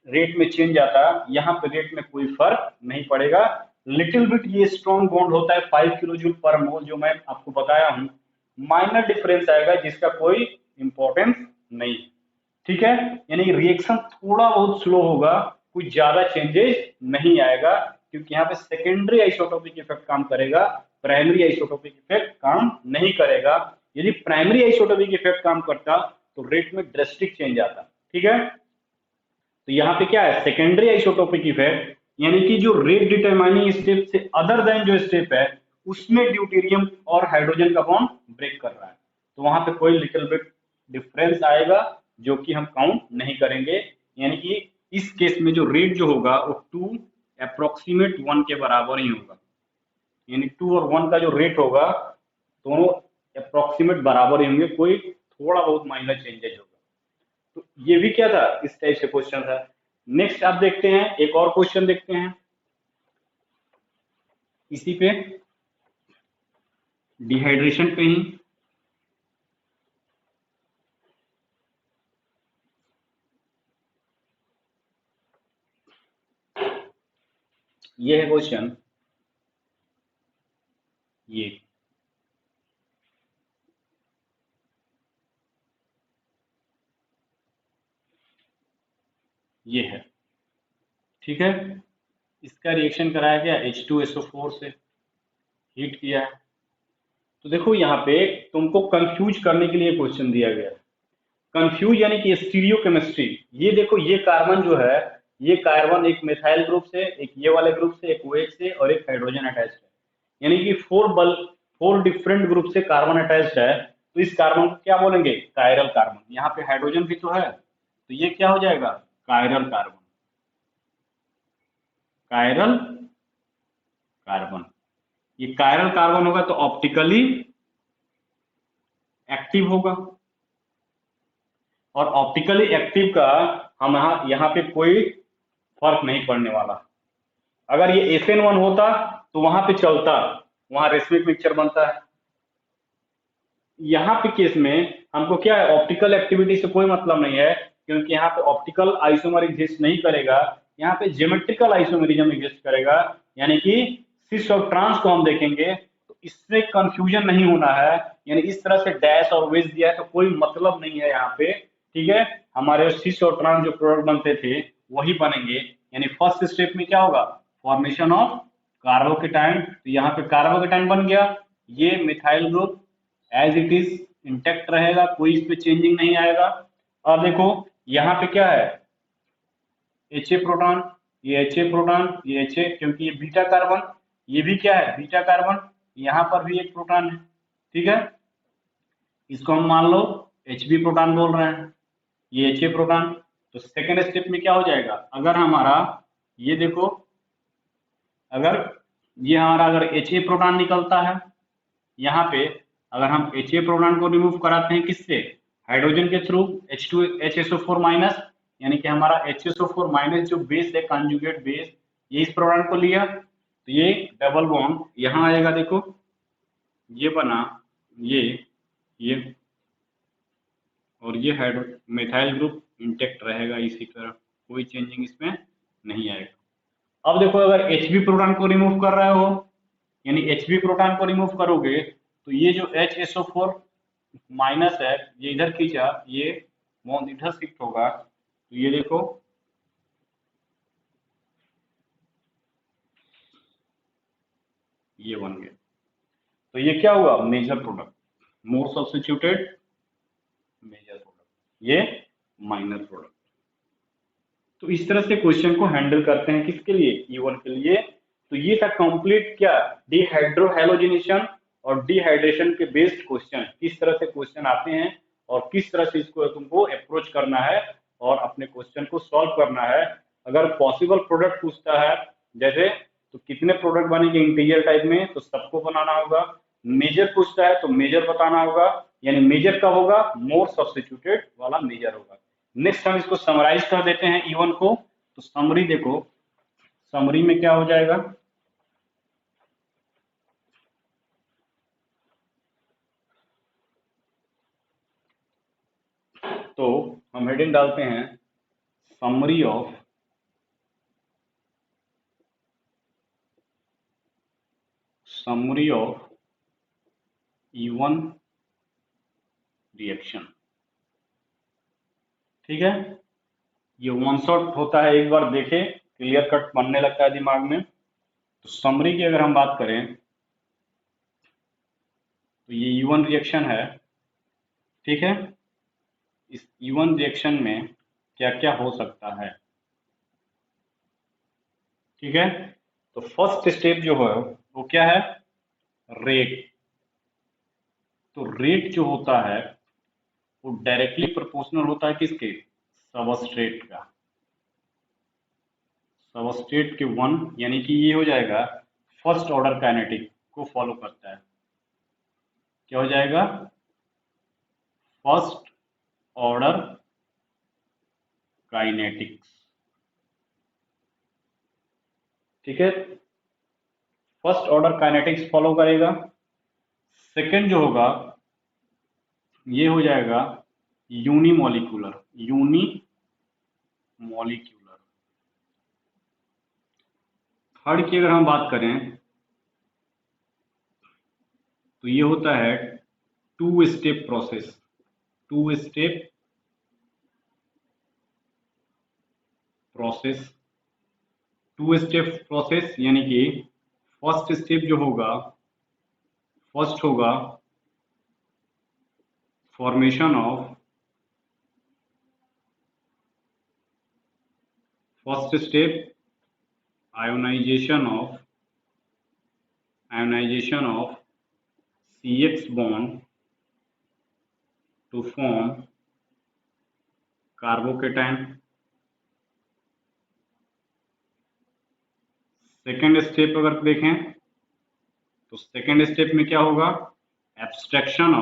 रेट में चेंज आता। यहाँ पे रेट में कोई फर्क नहीं पड़ेगा। लिटिल बिट ये स्ट्रॉन्ग बॉन्ड होता है 5 किलो जूल पर मोल, जो मैं आपको बताया हूँ, माइनर डिफरेंस आएगा जिसका कोई इंपॉर्टेंस नहीं। ठीक है, यानी रिएक्शन थोड़ा बहुत स्लो होगा, कुछ ज्यादा चेंजेस नहीं आएगा, क्योंकि यहाँ पे सेकेंडरी आइसोटोपिक इफेक्ट काम करेगा, प्राइमरी आइसोटोपिक इफेक्ट काम नहीं करेगा। यदि प्राइमरी आइसोटोपिक इफेक्ट काम करता तो रेट में ड्रेस्टिक चेंज आता। ठीक है, तो यहाँ पे क्या है, सेकेंडरी आइसोटोपिक इफेक्ट, यानी कि जो रेट डिटरमाइनिंग स्टेप से अदर देन जो स्टेप है उसमें ड्यूटेरियम और हाइड्रोजन का बॉन्ड ब्रेक कर रहा है, तो वहां पे कोई लिटिल बिट डिफरेंस आएगा जो कि हम काउंट नहीं करेंगे। यानी कि इस केस में जो रेट जो होगा वो 2 अप्रोक्सीमेट 1 के बराबर ही होगा, यानी 2 और 1 का जो रेट होगा दोनों अप्रोक्सीमेट बराबर ही होंगे, कोई थोड़ा बहुत माइनर चेंजेस होगा। तो ये भी क्या था, इस टाइप से क्वेश्चन था। नेक्स्ट आप देखते हैं, एक और क्वेश्चन देखते हैं इसी पे, डिहाइड्रेशन पे ही। ये है क्वेश्चन, ये है। ठीक है, इसका रिएक्शन कराया गया H2SO4 से, हीट किया है। तो देखो यहाँ पे तुमको कंफ्यूज करने के लिए क्वेश्चन दिया गया है। कंफ्यूज यानी कि स्टीरियो केमिस्ट्री। ये देखो, ये कार्बन जो है, ये कार्बन एक मिथाइल ग्रुप से, एक ये वाले ग्रुप से, एक OH से और एक हाइड्रोजन अटैच्ड है, यानी कि 4 डिफरेंट ग्रुप से कार्बन अटैच्ड है। तो इस कार्बन को क्या बोलेंगे, कायरल कार्बन। यहाँ पे हाइड्रोजन भी तो है, तो ये क्या हो जाएगा, कायरल कार्बन। Chiral carbon. ये कायरल कार्बन होगा तो ऑप्टिकली एक्टिव होगा, और ऑप्टिकली एक्टिव का हम यहाँ पे कोई फर्क नहीं पड़ने वाला। अगर ये SN1 होता तो वहां पे चलता, वहां रेसमिक मिक्सचर बनता है। यहाँ पे केस में हमको क्या है, ऑप्टिकल एक्टिविटी से कोई मतलब नहीं है, क्योंकि यहाँ पे ऑप्टिकल आइसोमर एग्जिस्ट नहीं करेगा, यहाँ पे ज्योमेट्रिकल आइसोमेरिज्म एग्जिस्ट करेगा। यानी कि सिस और ट्रांस को हम देखेंगे तो इससे कंफ्यूजन नहीं होना है। यानी इस तरह से डैश और वेज दिया है तो कोई मतलब नहीं है यहाँ पे, ठीक है। हमारे सिस और ट्रांस जो प्रोडक्ट बनते थे वही बनेंगे। यानी फर्स्ट स्टेप में क्या होगा, फॉर्मेशन ऑफ कार्बोकेटाइन। तो यहाँ पे कार्बोकेटाइन बन गया, ये methyl group as it is intact रहेगा, कोई इस पे चेंजिंग नहीं आएगा। और देखो यहाँ पे क्या है, HA प्रोटॉन, ये HA प्रोटॉन, ये HA, क्योंकि ये बीटा कार्बन, ये भी क्या है बीटा कार्बन, यहाँ पर भी एक प्रोटॉन है, ठीक है। इसको हम मान लो HB प्रोटॉन बोल रहे हैं, ये HA प्रोटॉन। तो सेकेंड स्टेप में क्या हो जाएगा, अगर हमारा ये देखो, अगर ये हमारा अगर HA प्रोटॉन निकलता है, यहाँ पे अगर हम HA प्रोटॉन को रिमूव कराते हैं किससे, हाइड्रोजन के थ्रू, HSO4 माइनस, यानी कि हमारा HSO4 माइनस जो बेस है कंजुगेट बेस, ये इस प्रोटॉन को लिया तो ये डबल बॉन्ड यहाँ आएगा, देखो ये बना, ये और ये मिथाइल ग्रुप इंटेक्ट रहेगा इसी तरह, कोई चेंजिंग इसमें नहीं आएगा। अब देखो अगर HB प्रोटॉन को रिमूव कर रहे हो, यानी HB प्रोटॉन को रिमूव करोगे तो ये जो HSO4 माइनस है ये इधर खींचा, ये बॉन्ड इधर शिफ्ट होगा, तो ये देखो ये बन गया। तो ये क्या हुआ, major product, more substituted major product, ये माइनर प्रोडक्ट। तो इस तरह से क्वेश्चन को हैंडल करते हैं, किसके लिए, E1 के लिए। तो ये था कंप्लीट क्या, डिहाइड्रोहैलोजिनेशन और डिहाइड्रेशन के बेस्ड क्वेश्चन, किस तरह से क्वेश्चन आते हैं और किस तरह से इसको तुमको अप्रोच करना है और अपने क्वेश्चन को सॉल्व करना है। अगर पॉसिबल प्रोडक्ट पूछता है जैसे, तो कितने प्रोडक्ट बनेंगे इंटीजर टाइप में, तो सबको बनाना होगा। मेजर पूछता है तो मेजर बताना होगा, यानी मेजर कब होगा, मोर सब्स्टिट्यूटेड वाला मेजर होगा। नेक्स्ट हम इसको समराइज कर देते हैं E1 को। तो समरी देखो, समरी में क्या हो जाएगा, तो हम हेडिंग डालते हैं समरी ऑफ E1 रिएक्शन, ठीक है। ये वन शॉट होता है, एक बार देखे क्लियर कट बनने लगता है दिमाग में। तो समरी की अगर हम बात करें तो ये E1 रिएक्शन है, ठीक है। इस E1 रिएक्शन में क्या क्या हो सकता है, ठीक है। तो फर्स्ट स्टेप जो है वो क्या है, रेट। तो रेट जो होता है वो डायरेक्टली प्रोपोर्शनल होता है किसके, सबस्ट्रेट का, सबस्ट्रेट के 1, यानी कि ये हो जाएगा फर्स्ट ऑर्डर काइनेटिक को फॉलो करता है। क्या हो जाएगा, फर्स्ट ऑर्डर काइनेटिक्स, ठीक है। फर्स्ट ऑर्डर काइनेटिक्स फॉलो करेगा। सेकंड जो होगा ये हो जाएगा यूनिमोलिकुलर, यूनिमोलिकुलर। थर्ड की अगर हम बात करें तो ये होता है two step process, two step process, two step process, यानी कि फर्स्ट स्टेप जो होगा, फर्स्ट होगा formation of, first step ionization of, ionization of CX bond to form carbocation, second step अगर देखें तो सेकेंड स्टेप में क्या होगा, abstraction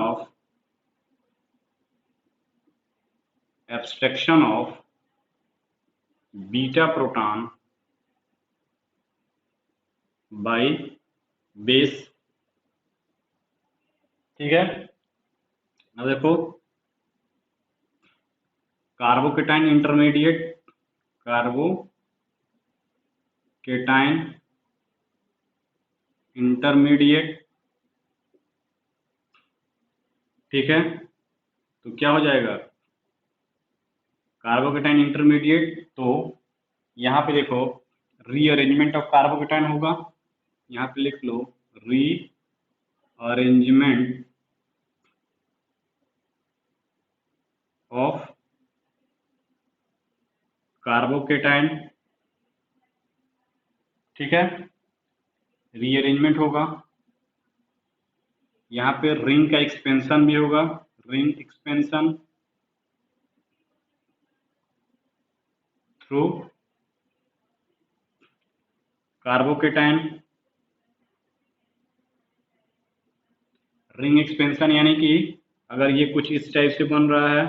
of beta proton by base. ठीक है, अब देखो कार्बोकेटाइन इंटरमीडिएट, ठीक है, तो क्या हो जाएगा कार्बोकेटाइन इंटरमीडिएट। तो यहाँ पे देखो रीअरेंजमेंट ऑफ कार्बोकेटाइन होगा, यहाँ पे लिख लो रीअरेंजमेंट ऑफ कार्बोकेटाइन, ठीक है, रीअरेंजमेंट होगा। यहाँ पे रिंग का एक्सपेंशन भी होगा, ring expansion through carbocation, ring expansion यानी कि अगर ये कुछ इस टाइप से बन रहा है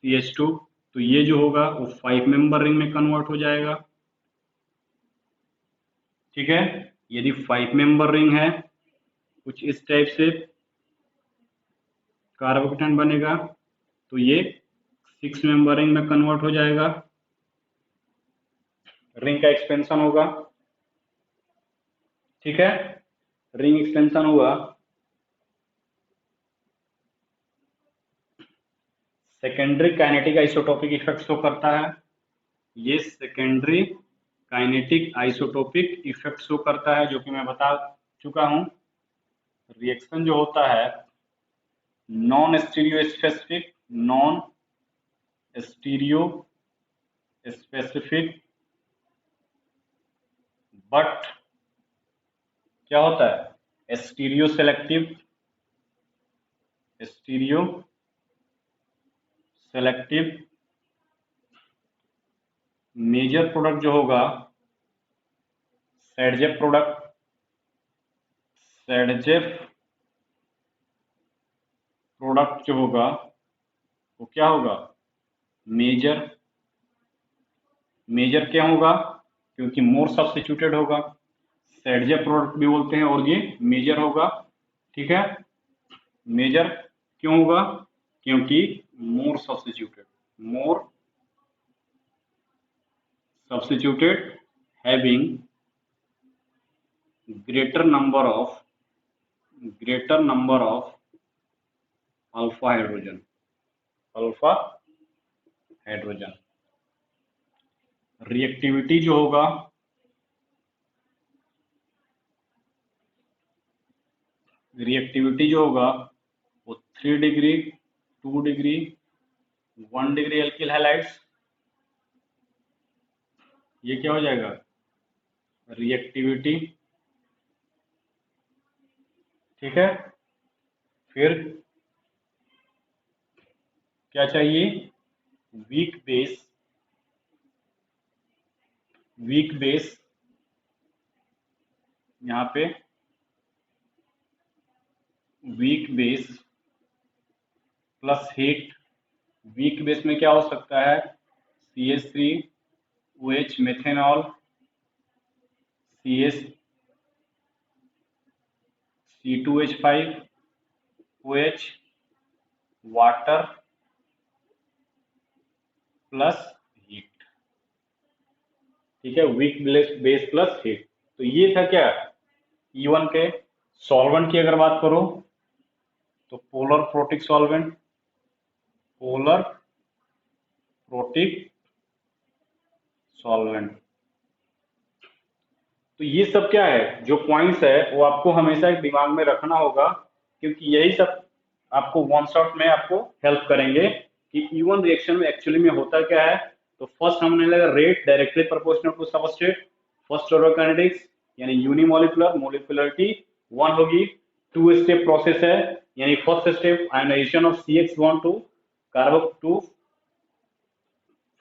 CH2, तो ये जो होगा वो 5 मेंबर रिंग में कन्वर्ट हो जाएगा। ठीक है, यदि 5 मेंबर रिंग है कुछ इस टाइप से कार्बोकेटाइन बनेगा तो ये 6 मेंबर रिंग में कन्वर्ट हो जाएगा, रिंग का एक्सपेंशन होगा। ठीक है, रिंग एक्सपेंशन हुआ। Secondary kinetic isotopic effect show करता है, ये secondary kinetic isotopic effect show करता है, जो कि मैं बता चुका हूं। रिएक्शन जो होता है नॉन स्टीरियो स्पेसिफिक बट क्या होता है स्टीरियो सेलेक्टिव। मेजर प्रोडक्ट जो होगा सैडजेफ प्रोडक्ट जो होगा वो क्या होगा मेजर क्या होगा, क्योंकि मोर सब्स्टिट्यूटेड होगा, सैडजेफ प्रोडक्ट भी बोलते हैं, और ये मेजर होगा। ठीक है, मेजर क्यों होगा, क्योंकि मोर substituted having greater number of alpha hydrogen. Reactivity जो होगा वो 3 degree 2 degree 1 degree alkyl halides, ये क्या हो जाएगा रिएक्टिविटी। ठीक है, फिर क्या चाहिए वीक बेस, यहाँ पे weak base plus heat. Weak base में क्या हो सकता है CH3OH methanol, C2H5OH water plus heat. ठीक है, वीक बेस प्लस हीट। तो ये था क्या E1 के। सॉल्वेंट की अगर बात करो तो पोलर प्रोटिक सॉल्वेंट। तो ये सब क्या है जो पॉइंट्स है वो आपको हमेशा दिमाग में रखना होगा, क्योंकि यही सब आपको वन शॉट में आपको हेल्प करेंगे कि E1 रिएक्शन में एक्चुअली में होता क्या है। तो फर्स्ट हमने लगा rate directly proportional to substrate, first order kinetics यानी यूनिमोलिकुलर मोलिकुलरिटी 1 होगी। 2 स्टेप प्रोसेस है, यानी first step ionization of CH bond to carbon to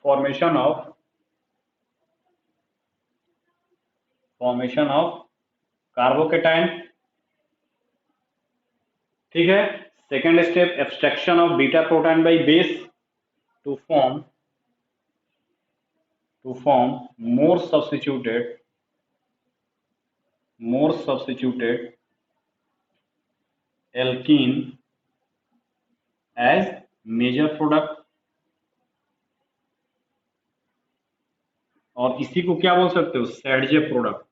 formation of formation of carbocation, ठीक है। Second step, abstraction of beta proton by base to form more substituted alkene as major product। और इसी को क्या बोल सकते हो, सैडजेफ प्रोडक्ट,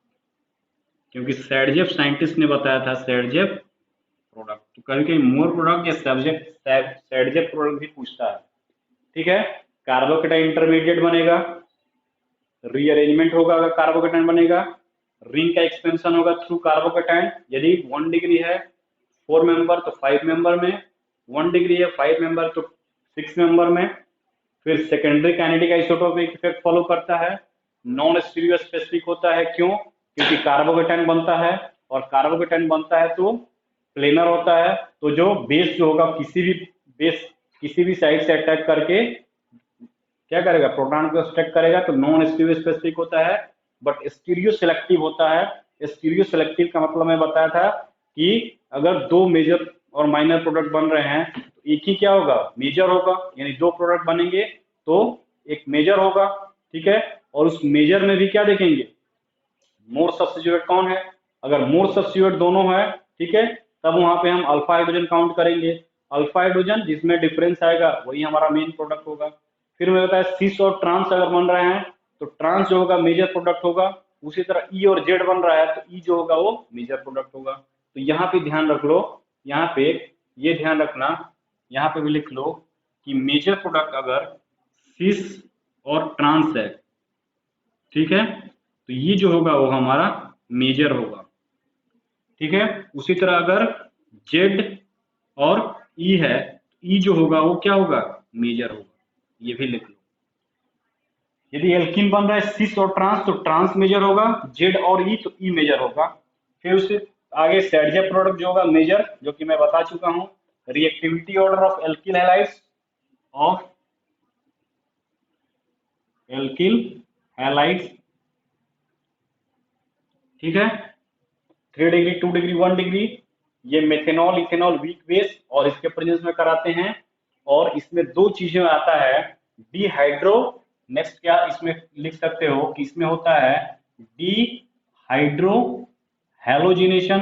क्योंकि सैडजेफ साइंटिस्ट ने बताया था सैडजेफ प्रोडक्ट। तो कभी कभी मोर प्रोडक्ट या सैडजेफ प्रोडक्ट भी पूछता है, ठीक है। कार्बोकेटाइन इंटरमीडिएट बनेगा, रीअरेंजमेंट होगा अगर कार्बोकेटाइन बनेगा, रिंग का एक्सपेंशन होगा थ्रू कार्बोकेटाइन। यदि 1 डिग्री है 4 मेंबर तो 5 मेंबर में, 1 डिग्री है 5 मेंबर तो 6 मेंबर में। फिर secondary kinetic isotopic effect follow करता है, नॉन स्टीरियो स्पेसिफिक होता है। क्यों? क्योंकि कार्बोकेटाइन बनता है, और कार्बोकेटाइन बनता है तो प्लेनर होता है, तो जो बेस जो होगा किसी भी साइड से अटैक करके क्या करेगा, प्रोटॉन को स्टैक करेगा, तो नॉन स्टीरियो स्पेसिफिक होता है, बट स्टीरियो सिलेक्टिव होता है। स्टीरियो सिलेक्टिव का मतलब मैं बताया था कि अगर 2 मेजर और माइनर प्रोडक्ट बन रहे हैं तो एक ही क्या होगा, मेजर होगा। यानी 2 प्रोडक्ट बनेंगे तो एक मेजर होगा, ठीक है। और उस मेजर में भी क्या देखेंगे, मोर सब्स्टिट्यूट कौन है। अगर मोर सब्स्टिट्यूट दोनों है, ठीक है, तब वहां पे हम अल्फा हाइड्रोजन काउंट करेंगे। अल्फा हाइड्रोजन जिसमें डिफरेंस आएगा वही हमारा मेन प्रोडक्ट होगा। फिर मैं बताया सिस और ट्रांस अगर बन रहे हैं तो ट्रांस जो होगा मेजर प्रोडक्ट होगा। उसी तरह ई और जेड बन रहा है तो ई जो होगा वो मेजर प्रोडक्ट होगा। तो यहाँ पे ध्यान रख लो, यहाँ पे ये ध्यान रखना, यहाँ पे भी लिख लो कि मेजर प्रोडक्ट अगर सिस और ट्रांस है, ठीक है, तो ये जो होगा वो हमारा मेजर होगा, ठीक है। उसी तरह अगर जेड और ई है, ई जो होगा वो क्या होगा, मेजर होगा, ये भी लिख लो। यदि एल्कीन बन रहा है सिस और ट्रांस तो ट्रांस मेजर होगा, जेड और ई तो ई मेजर होगा। फिर उससे आगे सैडजेफ प्रोडक्ट जो होगा मेजर, जो कि मैं बता चुका हूं, reactivity order of alkyl halides, ठीक है। 3 डिग्री 2 डिग्री 1 डिग्री ये मेथेनॉल इथेनॉल वीक बेस और इसके प्रेजेंस में कराते हैं। और इसमें 2 चीजें आता है, डीहाइड्रो, नेक्स्ट क्या इसमें लिख सकते हो कि इसमें होता है डीहाइड्रो हैलोजिनेशन,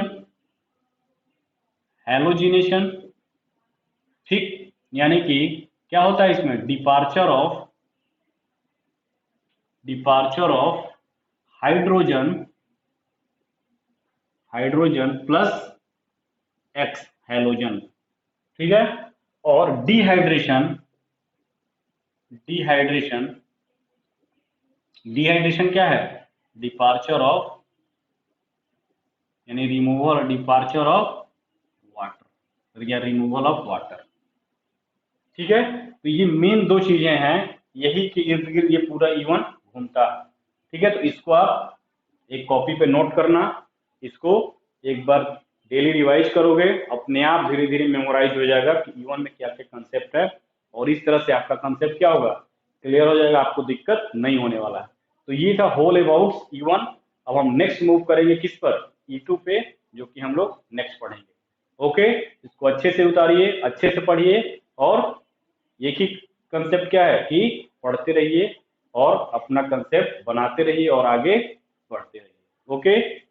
ठीक। यानी कि क्या होता है इसमें, departure of hydrogen plus x halogen, ठीक है। और डिहाइड्रेशन क्या है, डिपार्चर ऑफ यानी डिपार्चर ऑफ वाटर या रिमूवल ऑफ वाटर, ठीक है। तो ये मेन 2 चीजें हैं, यही के इर्द गिर्द ये पूरा इवन घूमता है, ठीक है। तो इसको आप एक कॉपी पे नोट करना, इसको एक बार डेली रिवाइज करोगे, अपने आप धीरे धीरे मेमोराइज हो जाएगा कि इवन में क्या क्या कंसेप्ट है, और इस तरह से आपका कंसेप्ट क्या होगा, क्लियर हो जाएगा, आपको दिक्कत नहीं होने वाला है। तो ये था होल अबाउट E1। अब हम नेक्स्ट मूव करेंगे किस पर, E2 पे, जो कि हम लोग नेक्स्ट पढ़ेंगे। ओके, इसको अच्छे से उतारिए, अच्छे से पढ़िए, और एक ही कंसेप्ट क्या है कि पढ़ते रहिए और अपना कंसेप्ट बनाते रहिए और आगे बढ़ते रहिए। ओके।